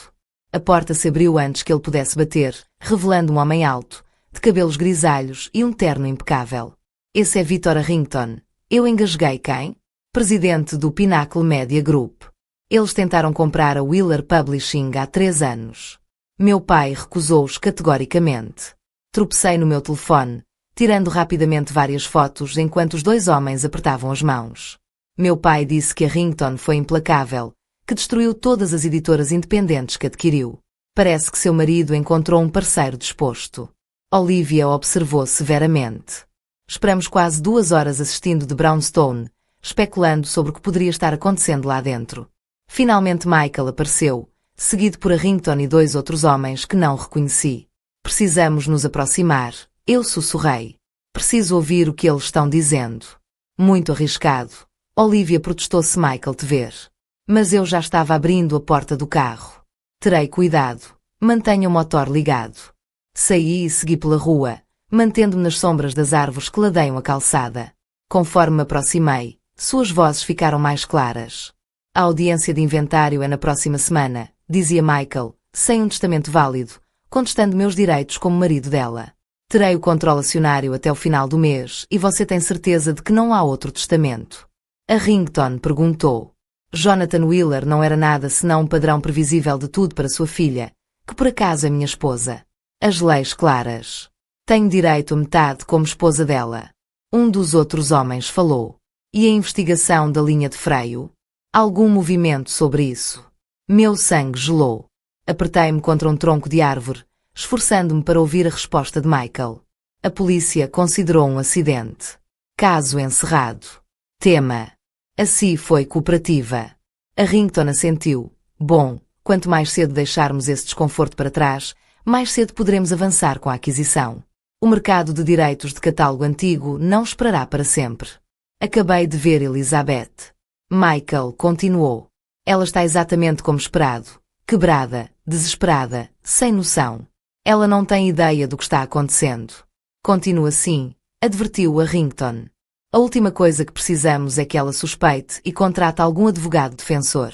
A porta se abriu antes que ele pudesse bater, revelando um homem alto, de cabelos grisalhos e um terno impecável. Esse é Victor Arrington. Eu engasguei quem? Presidente do Pinnacle Media Group. Eles tentaram comprar a Wheeler Publishing há 3 anos. Meu pai recusou-os categoricamente. Tropecei no meu telefone, tirando rapidamente várias fotos enquanto os 2 homens apertavam as mãos. Meu pai disse que Arrington foi implacável, que destruiu todas as editoras independentes que adquiriu. Parece que seu marido encontrou um parceiro disposto. Olivia observou severamente. Esperamos quase 2 horas assistindo de Brownstone, especulando sobre o que poderia estar acontecendo lá dentro. Finalmente Michael apareceu, seguido por Arrington e 2 outros homens que não reconheci. Precisamos nos aproximar, eu sussurrei. Preciso ouvir o que eles estão dizendo. Muito arriscado. Olivia protestou se Michael te ver. Mas eu já estava abrindo a porta do carro. Terei cuidado. Mantenha o motor ligado. Saí e segui pela rua, mantendo-me nas sombras das árvores que ladeiam a calçada. Conforme me aproximei, suas vozes ficaram mais claras. A audiência de inventário é na próxima semana, dizia Michael, sem um testamento válido, contestando meus direitos como marido dela. Terei o controle acionário até o final do mês e você tem certeza de que não há outro testamento? Arrington perguntou. Jonathan Wheeler não era nada senão um padrão previsível de tudo para sua filha, que por acaso é minha esposa. As leis claras. Tenho direito a metade como esposa dela. Um dos outros homens falou. E a investigação da linha de freio? Algum movimento sobre isso? Meu sangue gelou. Apertei-me contra um tronco de árvore, esforçando-me para ouvir a resposta de Michael. A polícia considerou um acidente. Caso encerrado. Tema. Assim foi cooperativa. Arrington assentiu. Bom, quanto mais cedo deixarmos esse desconforto para trás, mais cedo poderemos avançar com a aquisição. O mercado de direitos de catálogo antigo não esperará para sempre. Acabei de ver Elizabeth. Michael continuou. Ela está exatamente como esperado. Quebrada, desesperada, sem noção. Ela não tem ideia do que está acontecendo. Continua assim, advertiu Arrington. A última coisa que precisamos é que ela suspeite e contrate algum advogado defensor.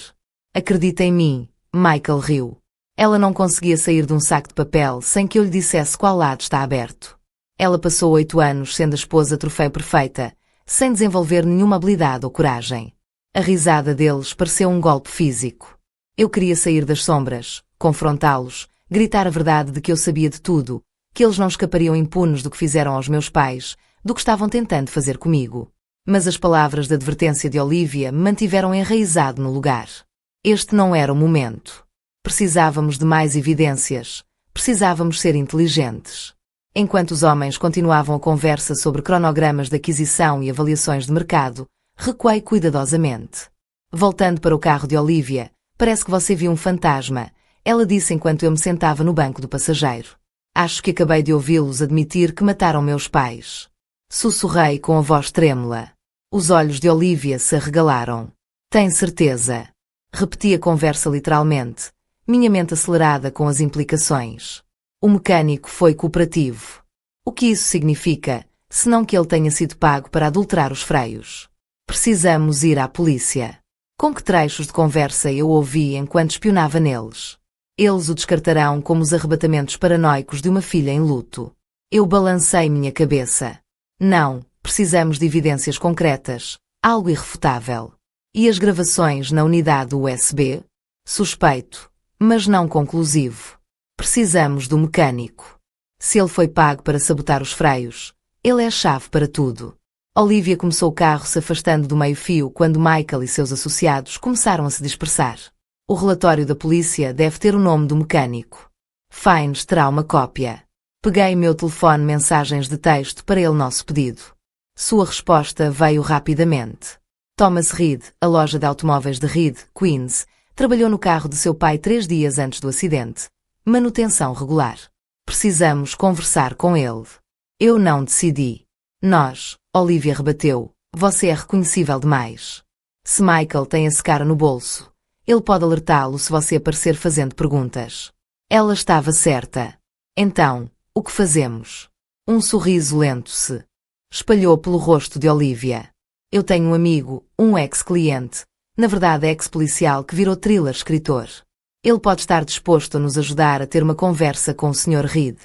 Acredita em mim, Michael riu. Ela não conseguia sair de um saco de papel sem que eu lhe dissesse qual lado está aberto. Ela passou 8 anos sendo a esposa troféu perfeita, sem desenvolver nenhuma habilidade ou coragem. A risada deles pareceu um golpe físico. Eu queria sair das sombras, confrontá-los, gritar a verdade de que eu sabia de tudo, que eles não escapariam impunes do que fizeram aos meus pais, do que estavam tentando fazer comigo. Mas as palavras de advertência de Olivia me mantiveram enraizado no lugar. Este não era o momento. Precisávamos de mais evidências. Precisávamos ser inteligentes. Enquanto os homens continuavam a conversa sobre cronogramas de aquisição e avaliações de mercado, recuei cuidadosamente. Voltando para o carro de Olivia, parece que você viu um fantasma. ela disse enquanto eu me sentava no banco do passageiro. Acho que acabei de ouvi-los admitir que mataram meus pais. Sussurrei com a voz trêmula. Os olhos de Olivia se arregalaram. Tem certeza? Repeti a conversa literalmente, minha mente acelerada com as implicações. O mecânico foi cooperativo. O que isso significa, senão que ele tenha sido pago para adulterar os freios? Precisamos ir à polícia. Com que trechos de conversa eu ouvi enquanto espionava neles? Eles o descartarão como os arrebatamentos paranoicos de uma filha em luto. Eu balancei minha cabeça. Não, precisamos de evidências concretas, algo irrefutável. E as gravações na unidade USB? Suspeito, mas não conclusivo. Precisamos do mecânico. Se ele foi pago para sabotar os freios, ele é a chave para tudo. Olivia começou o carro se afastando do meio-fio quando Michael e seus associados começaram a se dispersar. O relatório da polícia deve ter o nome do mecânico. Fiennes terá uma cópia. Peguei meu telefone mensagens de texto para ele nosso pedido. Sua resposta veio rapidamente. Thomas Reed, a loja de automóveis de Reed, Queens, trabalhou no carro de seu pai 3 dias antes do acidente. Manutenção regular. Precisamos conversar com ele. Eu não decidi. Nós, Olivia rebateu, você é reconhecível demais. Se Michael tem esse cara no bolso, ele pode alertá-lo se você aparecer fazendo perguntas. Ela estava certa. Então, o que fazemos? Um sorriso lento se espalhou pelo rosto de Olivia. Eu tenho um amigo, um ex-cliente, na verdade ex-policial que virou thriller escritor. Ele pode estar disposto a nos ajudar a ter uma conversa com o Sr. Reed.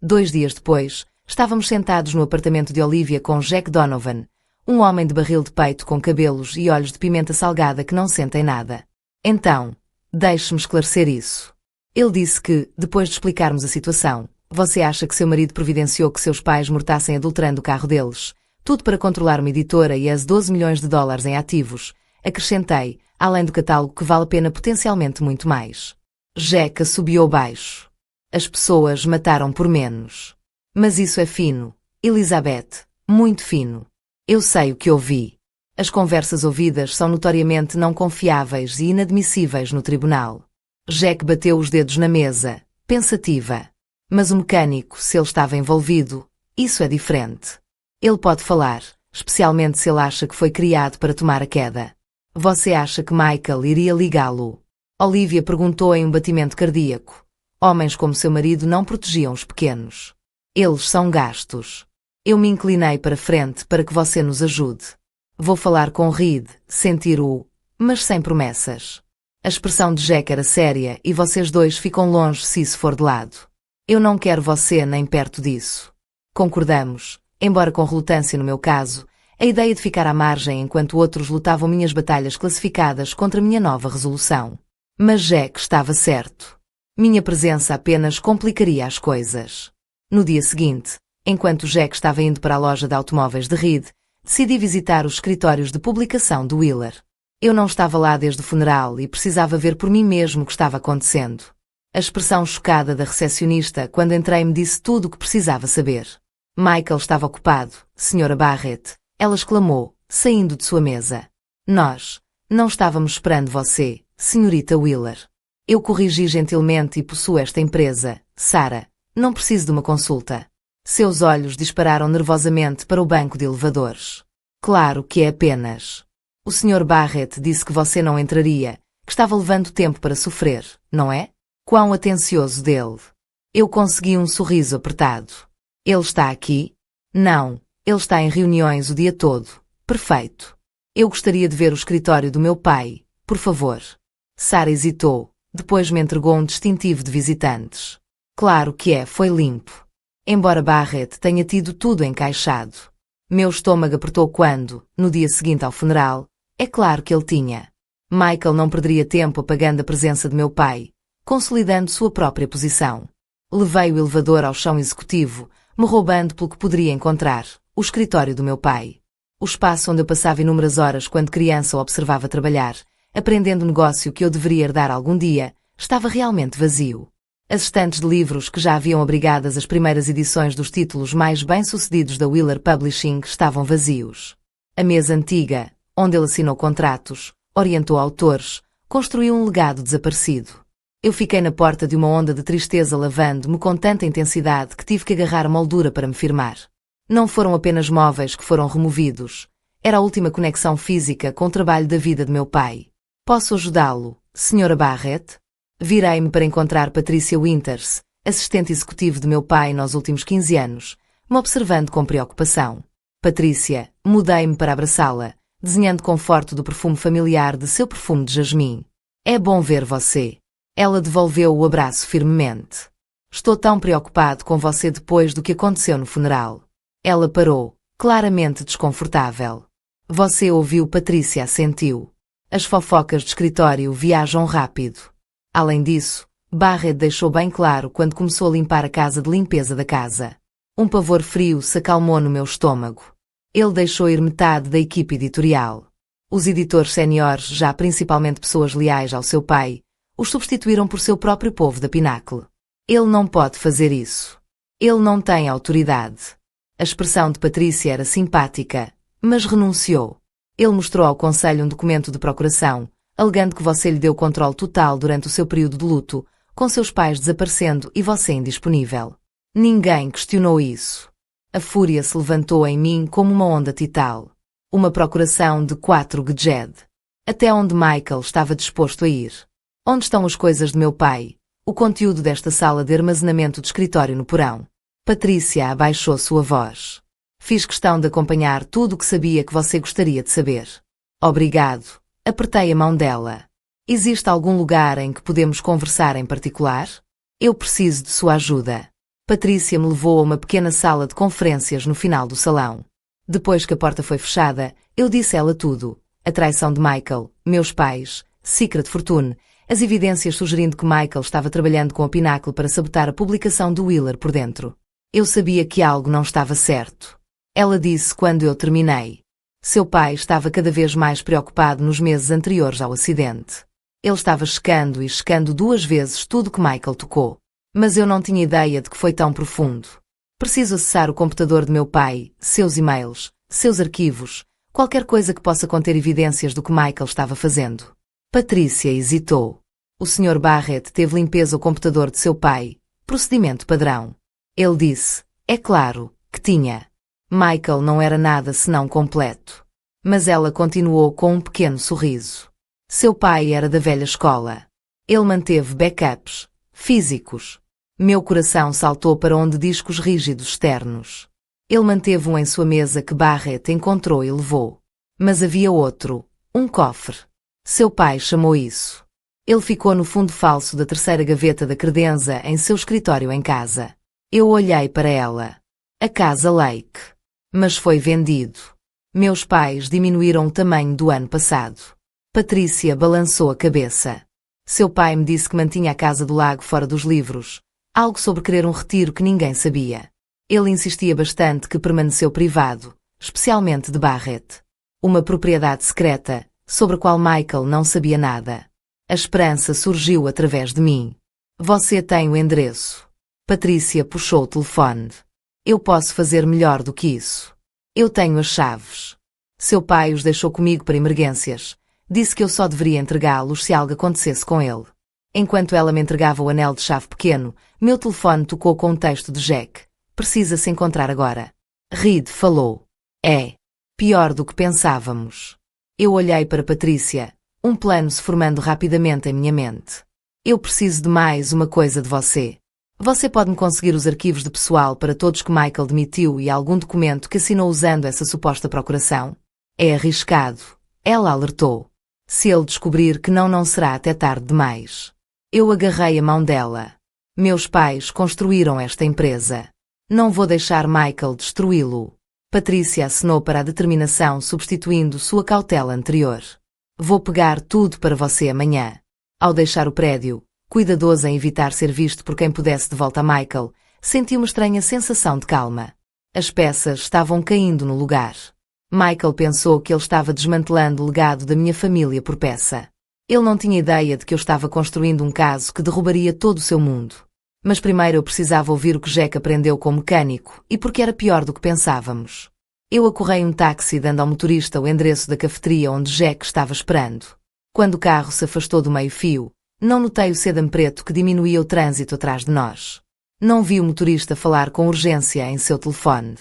2 dias depois, estávamos sentados no apartamento de Olivia com Jack Donovan, um homem de barril de peito com cabelos e olhos de pimenta salgada que não sentem nada. Então, deixe-me esclarecer isso. Ele disse que, depois de explicarmos a situação, você acha que seu marido providenciou que seus pais mortassem adulterando o carro deles, tudo para controlar uma editora e as 12 milhões de dólares em ativos, acrescentei, além do catálogo que vale a pena potencialmente muito mais. Jack assobiou baixo. As pessoas mataram por menos. Mas isso é fino, Elizabeth, muito fino. Eu sei o que ouvi. As conversas ouvidas são notoriamente não confiáveis e inadmissíveis no tribunal. Jack bateu os dedos na mesa, pensativa. Mas o mecânico, se ele estava envolvido, isso é diferente. Ele pode falar, especialmente se ele acha que foi criado para tomar a queda. Você acha que Michael iria ligá-lo? Olivia perguntou em um batimento cardíaco. Homens como seu marido não protegiam os pequenos. Eles são gastos. Eu me inclinei para frente para que você nos ajude. Vou falar com Reed, sentir o, mas sem promessas. A expressão de Jack era séria e vocês dois ficam longe se isso for de lado. Eu não quero você nem perto disso. Concordamos, embora com relutância no meu caso, a ideia de ficar à margem enquanto outros lutavam minhas batalhas classificadas contra minha nova resolução. Mas Jack estava certo. Minha presença apenas complicaria as coisas. No dia seguinte, enquanto Jack estava indo para a loja de automóveis de Reed, decidi visitar os escritórios de publicação do Wheeler. Eu não estava lá desde o funeral e precisava ver por mim mesmo o que estava acontecendo. A expressão chocada da recepcionista quando entrei me disse tudo o que precisava saber. Michael estava ocupado, Sra. Barrett, ela exclamou, saindo de sua mesa. Nós não estávamos esperando você, Srta. Wheeler. Eu corrigi gentilmente e possuo esta empresa, Sarah. Não preciso de uma consulta. Seus olhos dispararam nervosamente para o banco de elevadores. Claro que é apenas. O Sr. Barrett disse que você não entraria, que estava levando tempo para sofrer, não é? Quão atencioso dele. Eu consegui um sorriso apertado. Ele está aqui? Não, ele está em reuniões o dia todo. Perfeito. Eu gostaria de ver o escritório do meu pai, por favor. Sarah hesitou, depois me entregou um distintivo de visitantes. Claro que é, foi limpo. Embora Barrett tenha tido tudo encaixado. Meu estômago apertou quando, no dia seguinte ao funeral, é claro que ele tinha. Michael não perderia tempo apagando a presença de meu pai, consolidando sua própria posição. Levei o elevador ao chão executivo, me roubando pelo que poderia encontrar, o escritório do meu pai. O espaço onde eu passava inúmeras horas quando criança o observava trabalhar, aprendendo um negócio que eu deveria herdar algum dia, estava realmente vazio. As estantes de livros que já haviam abrigadas as primeiras edições dos títulos mais bem-sucedidos da Wheeler Publishing estavam vazios. A mesa antiga, onde ele assinou contratos, orientou autores, construiu um legado desaparecido. Eu fiquei na porta de uma onda de tristeza lavando-me com tanta intensidade que tive que agarrar a moldura para me firmar. Não foram apenas móveis que foram removidos. Era a última conexão física com o trabalho da vida de meu pai. Posso ajudá-lo, Sra. Barrett? Virei-me para encontrar Patricia Winters, assistente executivo de meu pai nos últimos 15 anos, me observando com preocupação. Patricia, mudei-me para abraçá-la, desenhando conforto do perfume familiar de seu perfume de jasmim. É bom ver você. Ela devolveu o abraço firmemente. Estou tão preocupado com você depois do que aconteceu no funeral. Ela parou, claramente desconfortável. Você ouviu? Patricia assentiu. As fofocas de escritório viajam rápido. Além disso, Barrett deixou bem claro quando começou a limpar a casa de limpeza da casa. Um pavor frio se acalmou no meu estômago. Ele deixou ir metade da equipe editorial. Os editores séniores, já principalmente pessoas leais ao seu pai, os substituíram por seu próprio povo da Pinnacle. Ele não pode fazer isso. Ele não tem autoridade. A expressão de Patricia era simpática, mas renunciou. Ele mostrou ao conselho um documento de procuração, alegando que você lhe deu controle total durante o seu período de luto, com seus pais desaparecendo e você indisponível. Ninguém questionou isso. A fúria se levantou em mim como uma onda tidal. Uma procuração de 4 Gjed. Até onde Michael estava disposto a ir? Onde estão as coisas de meu pai? O conteúdo desta sala de armazenamento de escritório no porão. Patricia abaixou sua voz. Fiz questão de acompanhar tudo o que sabia que você gostaria de saber. Obrigado. Apertei a mão dela. Existe algum lugar em que podemos conversar em particular? Eu preciso de sua ajuda. Patricia me levou a uma pequena sala de conferências no final do salão. Depois que a porta foi fechada, eu disse a ela tudo. A traição de Michael, meus pais, Secret Fortune, as evidências sugerindo que Michael estava trabalhando com a Pinnacle para sabotar a publicação do Wheeler por dentro. Eu sabia que algo não estava certo. Ela disse quando eu terminei. Seu pai estava cada vez mais preocupado nos meses anteriores ao acidente. Ele estava checando e checando 2 vezes tudo que Michael tocou. Mas eu não tinha ideia de que foi tão profundo. Preciso acessar o computador de meu pai, seus e-mails, seus arquivos, qualquer coisa que possa conter evidências do que Michael estava fazendo. Patricia hesitou. O Sr. Barrett teve limpeza ao computador de seu pai. Procedimento padrão. Ele disse, é claro, que tinha. Michael não era nada senão completo. Mas ela continuou com um pequeno sorriso. Seu pai era da velha escola. Ele manteve backups físicos. Meu coração saltou para onde discos rígidos externos. Ele manteve um em sua mesa que Barrett encontrou e levou. Mas havia outro, um cofre. Seu pai chamou isso. Ele ficou no fundo falso da terceira gaveta da credenza em seu escritório em casa. Eu olhei para ela. A casa Lake. Mas foi vendido. Meus pais diminuíram o tamanho do ano passado. Patricia balançou a cabeça. Seu pai me disse que mantinha a casa do lago fora dos livros. Algo sobre querer um retiro que ninguém sabia. Ele insistia bastante que permaneceu privado, especialmente de Barrett. Uma propriedade secreta, sobre a qual Michael não sabia nada. A esperança surgiu através de mim. Você tem o endereço. Patricia puxou o telefone. Eu posso fazer melhor do que isso. Eu tenho as chaves. Seu pai os deixou comigo para emergências. Disse que eu só deveria entregá-los se algo acontecesse com ele. Enquanto ela me entregava o anel de chave pequeno, meu telefone tocou com um texto de Jack. Precisa se encontrar agora. Reed falou. É. Pior do que pensávamos. Eu olhei para Patricia, um plano se formando rapidamente em minha mente. Eu preciso de mais uma coisa de você. Você pode me conseguir os arquivos de pessoal para todos que Michael demitiu e algum documento que assinou usando essa suposta procuração? É arriscado. Ela alertou. Se ele descobrir que não será até tarde demais. Eu agarrei a mão dela. Meus pais construíram esta empresa. Não vou deixar Michael destruí-lo. Patricia acenou para a determinação substituindo sua cautela anterior. Vou pegar tudo para você amanhã. Ao deixar o prédio, cuidadoso em evitar ser visto por quem pudesse de volta a Michael, senti uma estranha sensação de calma. As peças estavam caindo no lugar. Michael pensou que ele estava desmantelando o legado da minha família por peça. Ele não tinha ideia de que eu estava construindo um caso que derrubaria todo o seu mundo. Mas primeiro eu precisava ouvir o que Jack aprendeu com o mecânico e porque era pior do que pensávamos. Eu acorrei um táxi dando ao motorista o endereço da cafeteria onde Jack estava esperando. Quando o carro se afastou do meio-fio, Não notei o sedã preto que diminuía o trânsito atrás de nós. Não vi o motorista falar com urgência em seu telefone.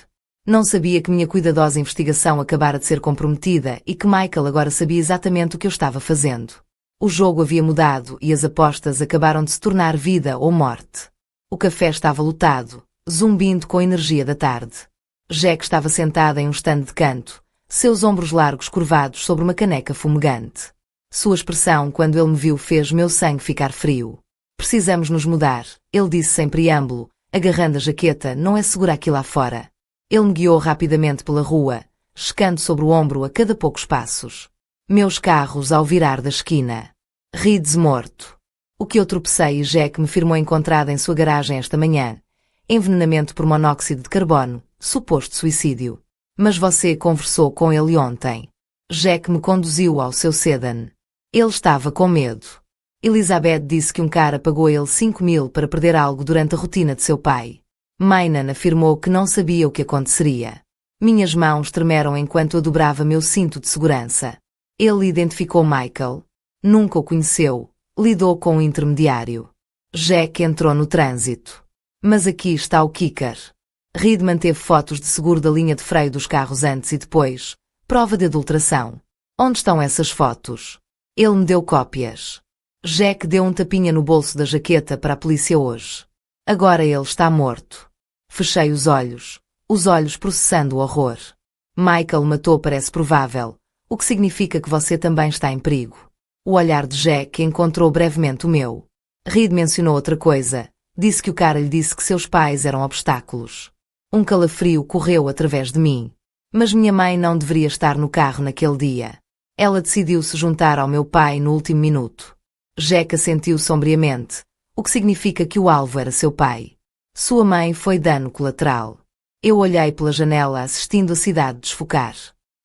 Não sabia que minha cuidadosa investigação acabara de ser comprometida e que Michael agora sabia exatamente o que eu estava fazendo. O jogo havia mudado e as apostas acabaram de se tornar vida ou morte. O café estava lotado, zumbindo com a energia da tarde. Jack estava sentada em um stand de canto, seus ombros largos curvados sobre uma caneca fumegante. Sua expressão quando ele me viu fez meu sangue ficar frio. Precisamos nos mudar, ele disse sem preâmbulo, agarrando a jaqueta, não é segura aqui lá fora. Ele me guiou rapidamente pela rua, checando sobre o ombro a cada poucos passos. Meus carros ao virar da esquina. Reeds morto. O que eu tropecei e Jack me firmou encontrada em sua garagem esta manhã. Envenenamento por monóxido de carbono, suposto suicídio. Mas você conversou com ele ontem. Jack me conduziu ao seu sedã. Ele estava com medo. Elizabeth disse que um cara pagou a ele 5.000 para perder algo durante a rotina de seu pai. Mainan afirmou que não sabia o que aconteceria. Minhas mãos tremeram enquanto eu dobrava meu cinto de segurança. Ele identificou Michael. Nunca o conheceu. Lidou com um intermediário. Jack entrou no trânsito. Mas aqui está o kicker. Reed manteve fotos de seguro da linha de freio dos carros antes e depois. Prova de adulteração. Onde estão essas fotos? Ele me deu cópias. Jack deu um tapinha no bolso da jaqueta para a polícia hoje. Agora ele está morto. Fechei os olhos processando o horror. Michael matou parece provável, o que significa que você também está em perigo. O olhar de Jack encontrou brevemente o meu. Reed mencionou outra coisa. Disse que o cara lhe disse que seus pais eram obstáculos. Um calafrio correu através de mim. Mas minha mãe não deveria estar no carro naquele dia. Ela decidiu se juntar ao meu pai no último minuto. Jack assentiu sombriamente, o que significa que o alvo era seu pai. Sua mãe foi dano colateral. Eu olhei pela janela assistindo a cidade desfocar.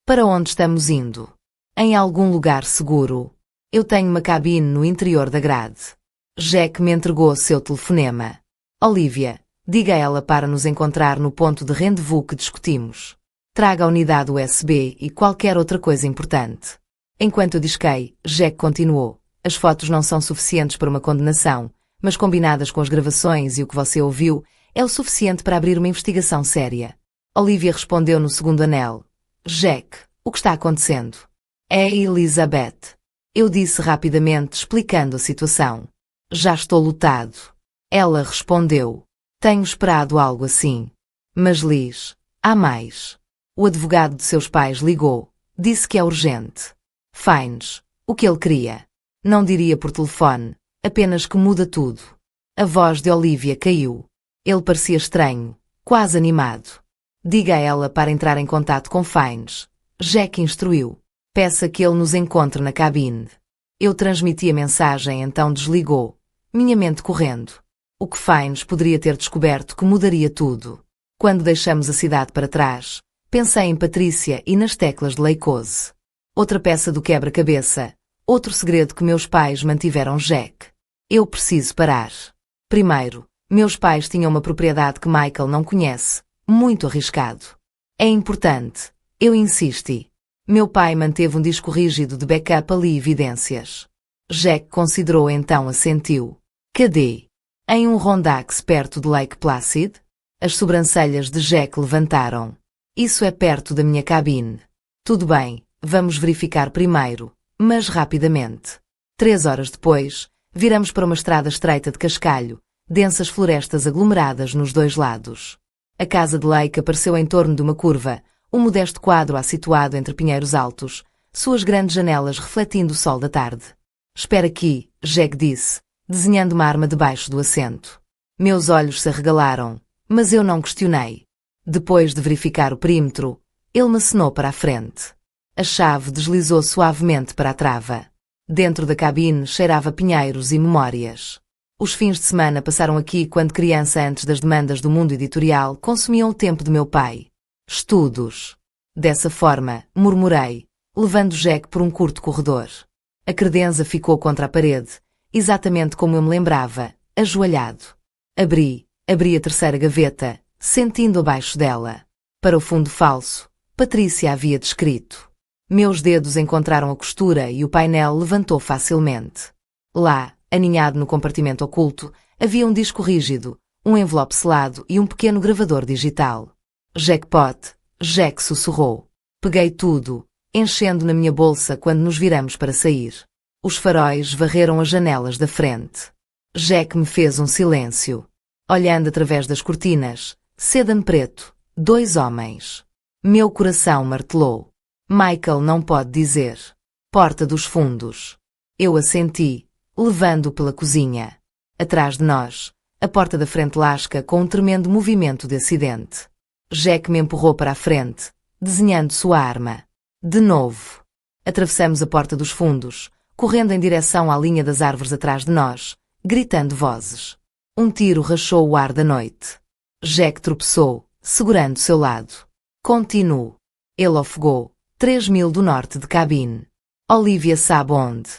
Para onde estamos indo? Em algum lugar seguro. Eu tenho uma cabine no interior da grade. Jack me entregou seu telefonema. Olivia, diga a ela para nos encontrar no ponto de rendezvous que discutimos. Traga a unidade USB e qualquer outra coisa importante. Enquanto eu disquei, Jack continuou. As fotos não são suficientes para uma condenação, mas combinadas com as gravações e o que você ouviu, é o suficiente para abrir uma investigação séria. Olivia respondeu no segundo anel. Jack, o que está acontecendo? É Elizabeth. Eu disse rapidamente, explicando a situação. Já estou lutado. Ela respondeu. Tenho esperado algo assim. Mas Liz, há mais. O advogado de seus pais ligou. Disse que é urgente. Fines, o que ele queria? Não diria por telefone, apenas que muda tudo. A voz de Olivia caiu. Ele parecia estranho, quase animado. Diga a ela para entrar em contato com Fines. Jack instruiu. Peça que ele nos encontre na cabine. Eu transmiti a mensagem, então desligou. Minha mente correndo. O que Fines poderia ter descoberto que mudaria tudo. Quando deixamos a cidade para trás, pensei em Patrícia e nas teclas de Leicose. Outra peça do quebra-cabeça. Outro segredo que meus pais mantiveram Jack. Eu preciso parar. Primeiro, meus pais tinham uma propriedade que Michael não conhece. Muito arriscado. É importante. Eu insisti. Meu pai manteve um disco rígido de backup ali evidências. Jack considerou então assentiu. Cadê? Em um Rondax perto de Lake Placid? As sobrancelhas de Jack levantaram. Isso é perto da minha cabine. Tudo bem, vamos verificar primeiro, mas rapidamente. 3 horas depois, viramos para uma estrada estreita de cascalho, densas florestas aglomeradas nos dois lados. A casa de Lake apareceu em torno de uma curva, um modesto quadro situado entre pinheiros altos, suas grandes janelas refletindo o sol da tarde. Espera aqui, Jack disse, desenhando uma arma debaixo do assento. Meus olhos se arregalaram, mas eu não questionei. Depois de verificar o perímetro, ele me acenou para a frente. A chave deslizou suavemente para a trava. Dentro da cabine cheirava pinheiros e memórias. Os fins de semana passaram aqui quando criança antes das demandas do mundo editorial consumiam o tempo de meu pai. Estudos. Dessa forma, murmurei, levando Jack por um curto corredor. A credença ficou contra a parede, exatamente como eu me lembrava, ajoelhado. Abri a terceira gaveta, sentindo abaixo dela. Para o fundo falso, Patrícia havia descrito. Meus dedos encontraram a costura e o painel levantou facilmente. Lá, Aninhado no compartimento oculto, havia um disco rígido, um envelope selado e um pequeno gravador digital. Jackpot, Jack sussurrou. Peguei tudo, enchendo na minha bolsa quando nos viramos para sair. Os faróis varreram as janelas da frente. Jack me fez um silêncio. Olhando através das cortinas, sedã preto, 2 homens. Meu coração martelou. Michael não pode dizer. Porta dos fundos. Eu assenti, levando-o pela cozinha. Atrás de nós, a porta da frente lasca com um tremendo movimento de acidente. Jack me empurrou para a frente, desenhando sua arma. De novo. Atravessamos a porta dos fundos, correndo em direção à linha das árvores atrás de nós, gritando vozes. Um tiro rachou o ar da noite. Jack tropeçou, segurando seu lado. Continuo. Ele ofegou. 3 mil do norte de Cabine. Olivia sabe onde.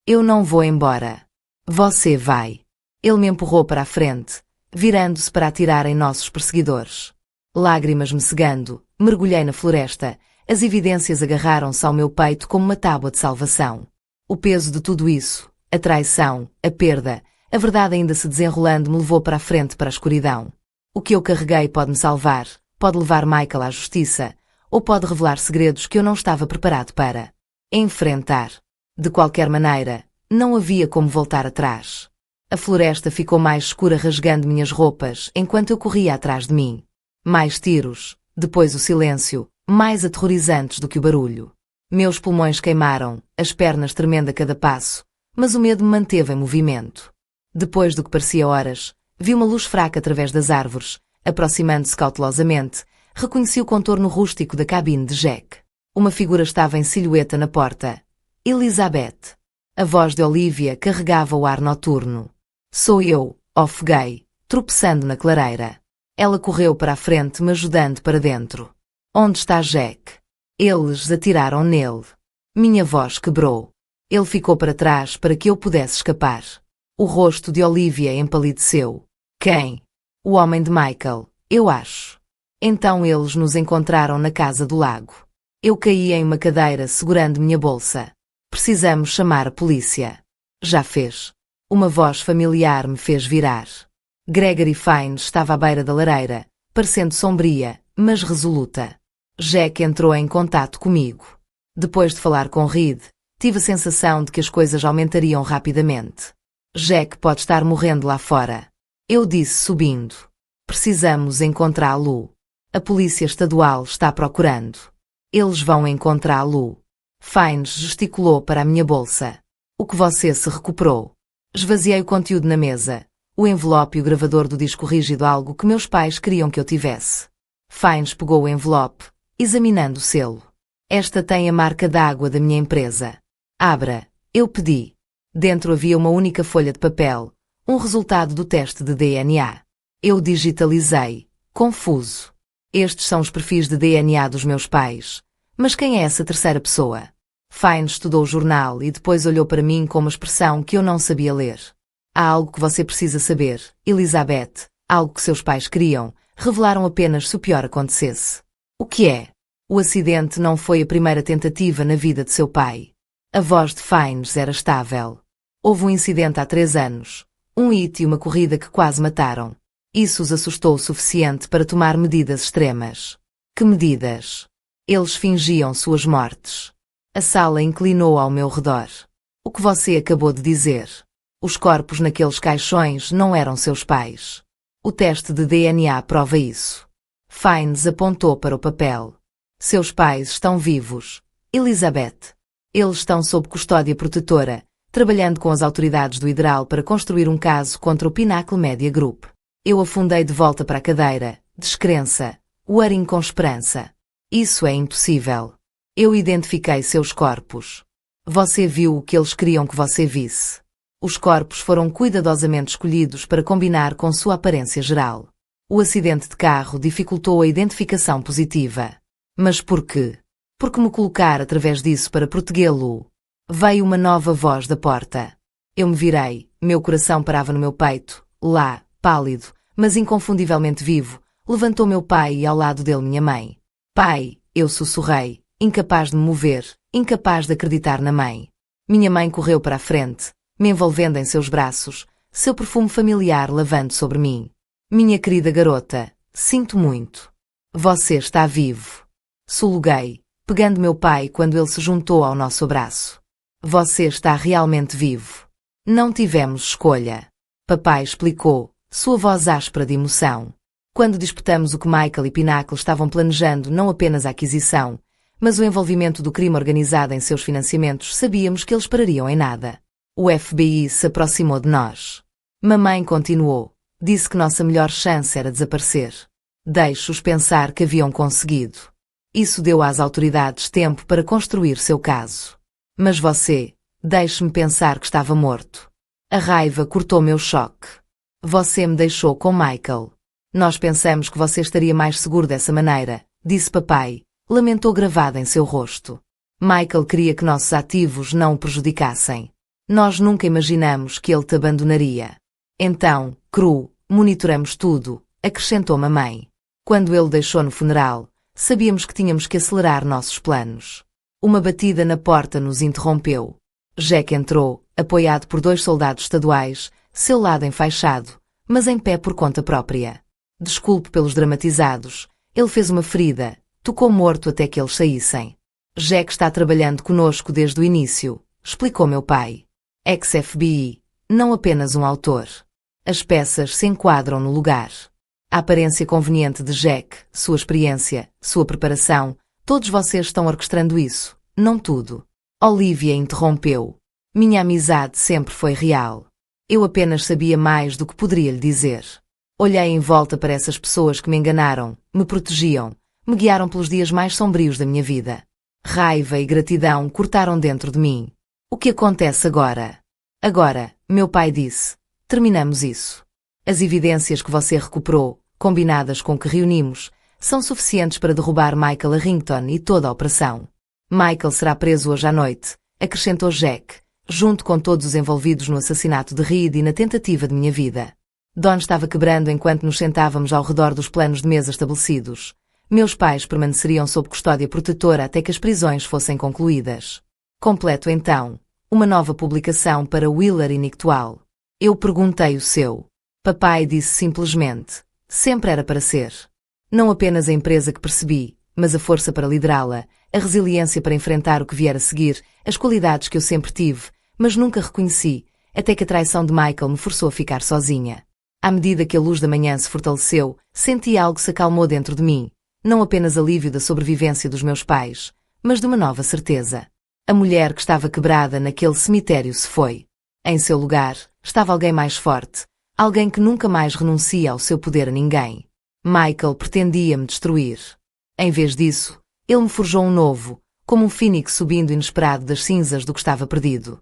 Eu não vou embora. Você vai. Ele me empurrou para a frente, virando-se para atirar em nossos perseguidores. Lágrimas me cegando, mergulhei na floresta. As evidências agarraram-se ao meu peito como uma tábua de salvação. O peso de tudo isso, a traição, a perda, a verdade ainda se desenrolando me levou para a frente para a escuridão. O que eu carreguei pode me salvar, pode levar Michael à justiça, ou pode revelar segredos que eu não estava preparado para enfrentar. De qualquer maneira, não havia como voltar atrás. A floresta ficou mais escura rasgando minhas roupas enquanto eu corria atrás de mim. Mais tiros, depois o silêncio, mais aterrorizantes do que o barulho. Meus pulmões queimaram, as pernas tremendo a cada passo, mas o medo me manteve em movimento. Depois do que parecia horas, vi uma luz fraca através das árvores, aproximando-se cautelosamente, reconheci o contorno rústico da cabine de Jack. Uma figura estava em silhueta na porta. Elizabeth. A voz de Olivia carregava o ar noturno. Sou eu, ofeguei, tropeçando na clareira. Ela correu para a frente me ajudando para dentro. Onde está Jack? Eles atiraram nele. Minha voz quebrou. Ele ficou para trás para que eu pudesse escapar. O rosto de Olivia empalideceu. Quem? O homem de Michael, eu acho. Então eles nos encontraram na casa do lago. Eu caí em uma cadeira segurando minha bolsa. Precisamos chamar a polícia. Já fez. Uma voz familiar me fez virar. Gregory Fines estava à beira da lareira, parecendo sombria, mas resoluta. Jack entrou em contato comigo. Depois de falar com Reed, tive a sensação de que as coisas aumentariam rapidamente. Jack pode estar morrendo lá fora. Eu disse subindo. Precisamos encontrá-lo. A polícia estadual está procurando. Eles vão encontrá-lo. Fines gesticulou para a minha bolsa. O que você se recuperou? Esvaziei o conteúdo na mesa. O envelope e o gravador do disco rígido, algo que meus pais queriam que eu tivesse. Fines pegou o envelope, examinando o selo. Esta tem a marca d'água da minha empresa. Abra, eu pedi. Dentro havia uma única folha de papel, um resultado do teste de DNA. Eu digitalizei, confuso. Estes são os perfis de DNA dos meus pais. Mas quem é essa terceira pessoa? Fines estudou o jornal e depois olhou para mim com uma expressão que eu não sabia ler. Há algo que você precisa saber, Elizabeth, algo que seus pais queriam, revelaram apenas se o pior acontecesse. O que é? O acidente não foi a primeira tentativa na vida de seu pai. A voz de Fines era estável. Houve um incidente há 3 anos. Um hit e uma corrida que quase mataram. Isso os assustou o suficiente para tomar medidas extremas. Que medidas? Eles fingiam suas mortes. A sala inclinou ao meu redor. O que você acabou de dizer? Os corpos naqueles caixões não eram seus pais. O teste de DNA prova isso. Fines apontou para o papel. Seus pais estão vivos. Elizabeth. Eles estão sob custódia protetora, trabalhando com as autoridades do Ideal para construir um caso contra o Pinnacle Media Group. Eu afundei de volta para a cadeira, descrença, worrying com esperança. Isso é impossível. Eu identifiquei seus corpos. Você viu o que eles queriam que você visse. Os corpos foram cuidadosamente escolhidos para combinar com sua aparência geral. O acidente de carro dificultou a identificação positiva. Mas por quê? Porque me colocar através disso para protegê-lo. Veio uma nova voz da porta. Eu me virei, meu coração parava no meu peito, lá, pálido, mas inconfundivelmente vivo, levantou meu pai e ao lado dele minha mãe. Pai, eu sussurrei, incapaz de me mover, incapaz de acreditar na mãe. Minha mãe correu para a frente, me envolvendo em seus braços, seu perfume familiar lavando sobre mim. Minha querida garota, sinto muito. Você está vivo. Soluguei, pegando meu pai quando ele se juntou ao nosso abraço. Você está realmente vivo. Não tivemos escolha. Papai explicou, sua voz áspera de emoção. Quando disputamos o que Michael e Pinnacle estavam planejando, não apenas a aquisição, mas o envolvimento do crime organizado em seus financiamentos, sabíamos que eles parariam em nada. O FBI se aproximou de nós. Mamãe continuou. Disse que nossa melhor chance era desaparecer. Deixe-os pensar que haviam conseguido. Isso deu às autoridades tempo para construir seu caso. Mas você, deixe-me pensar que estava morto. A raiva cortou meu choque. Você me deixou com Michael. Nós pensamos que você estaria mais seguro dessa maneira, disse papai, lamentou gravado em seu rosto. Michael queria que nossos ativos não o prejudicassem. Nós nunca imaginamos que ele te abandonaria. Então, cru, monitoramos tudo, acrescentou mamãe. Quando ele deixou no funeral, sabíamos que tínhamos que acelerar nossos planos. Uma batida na porta nos interrompeu. Jack entrou, apoiado por 2 soldados estaduais, seu lado enfaixado, mas em pé por conta própria. Desculpe pelos dramatizados, ele fez uma ferida, tocou morto até que eles saíssem. Jack está trabalhando conosco desde o início, explicou meu pai. Ex-FBI, não apenas um autor. As peças se enquadram no lugar. A aparência conveniente de Jack, sua experiência, sua preparação, todos vocês estão orquestrando isso, não tudo. Olivia interrompeu. Minha amizade sempre foi real. Eu apenas sabia mais do que poderia lhe dizer. Olhei em volta para essas pessoas que me enganaram, me protegiam, me guiaram pelos dias mais sombrios da minha vida. Raiva e gratidão cortaram dentro de mim. O que acontece agora? Agora, meu pai disse, terminamos isso. As evidências que você recuperou, combinadas com o que reunimos, são suficientes para derrubar Michael Arrington e toda a operação. Michael será preso hoje à noite, acrescentou Jack, junto com todos os envolvidos no assassinato de Reed e na tentativa de minha vida. Don estava quebrando enquanto nos sentávamos ao redor dos planos de mesa estabelecidos. Meus pais permaneceriam sob custódia protetora até que as prisões fossem concluídas. Completo então, uma nova publicação para Wheeler e Nictual. Eu perguntei o seu. Papai disse simplesmente, sempre era para ser. Não apenas a empresa que percebi, mas a força para liderá-la, a resiliência para enfrentar o que vier a seguir, as qualidades que eu sempre tive, mas nunca reconheci, até que a traição de Michael me forçou a ficar sozinha. À medida que a luz da manhã se fortaleceu, senti algo se acalmou dentro de mim, não apenas alívio da sobrevivência dos meus pais, mas de uma nova certeza. A mulher que estava quebrada naquele cemitério se foi. Em seu lugar, estava alguém mais forte, alguém que nunca mais renuncia ao seu poder a ninguém. Michael pretendia me destruir. Em vez disso, ele me forjou um novo, como um fênix subindo inesperado das cinzas do que estava perdido.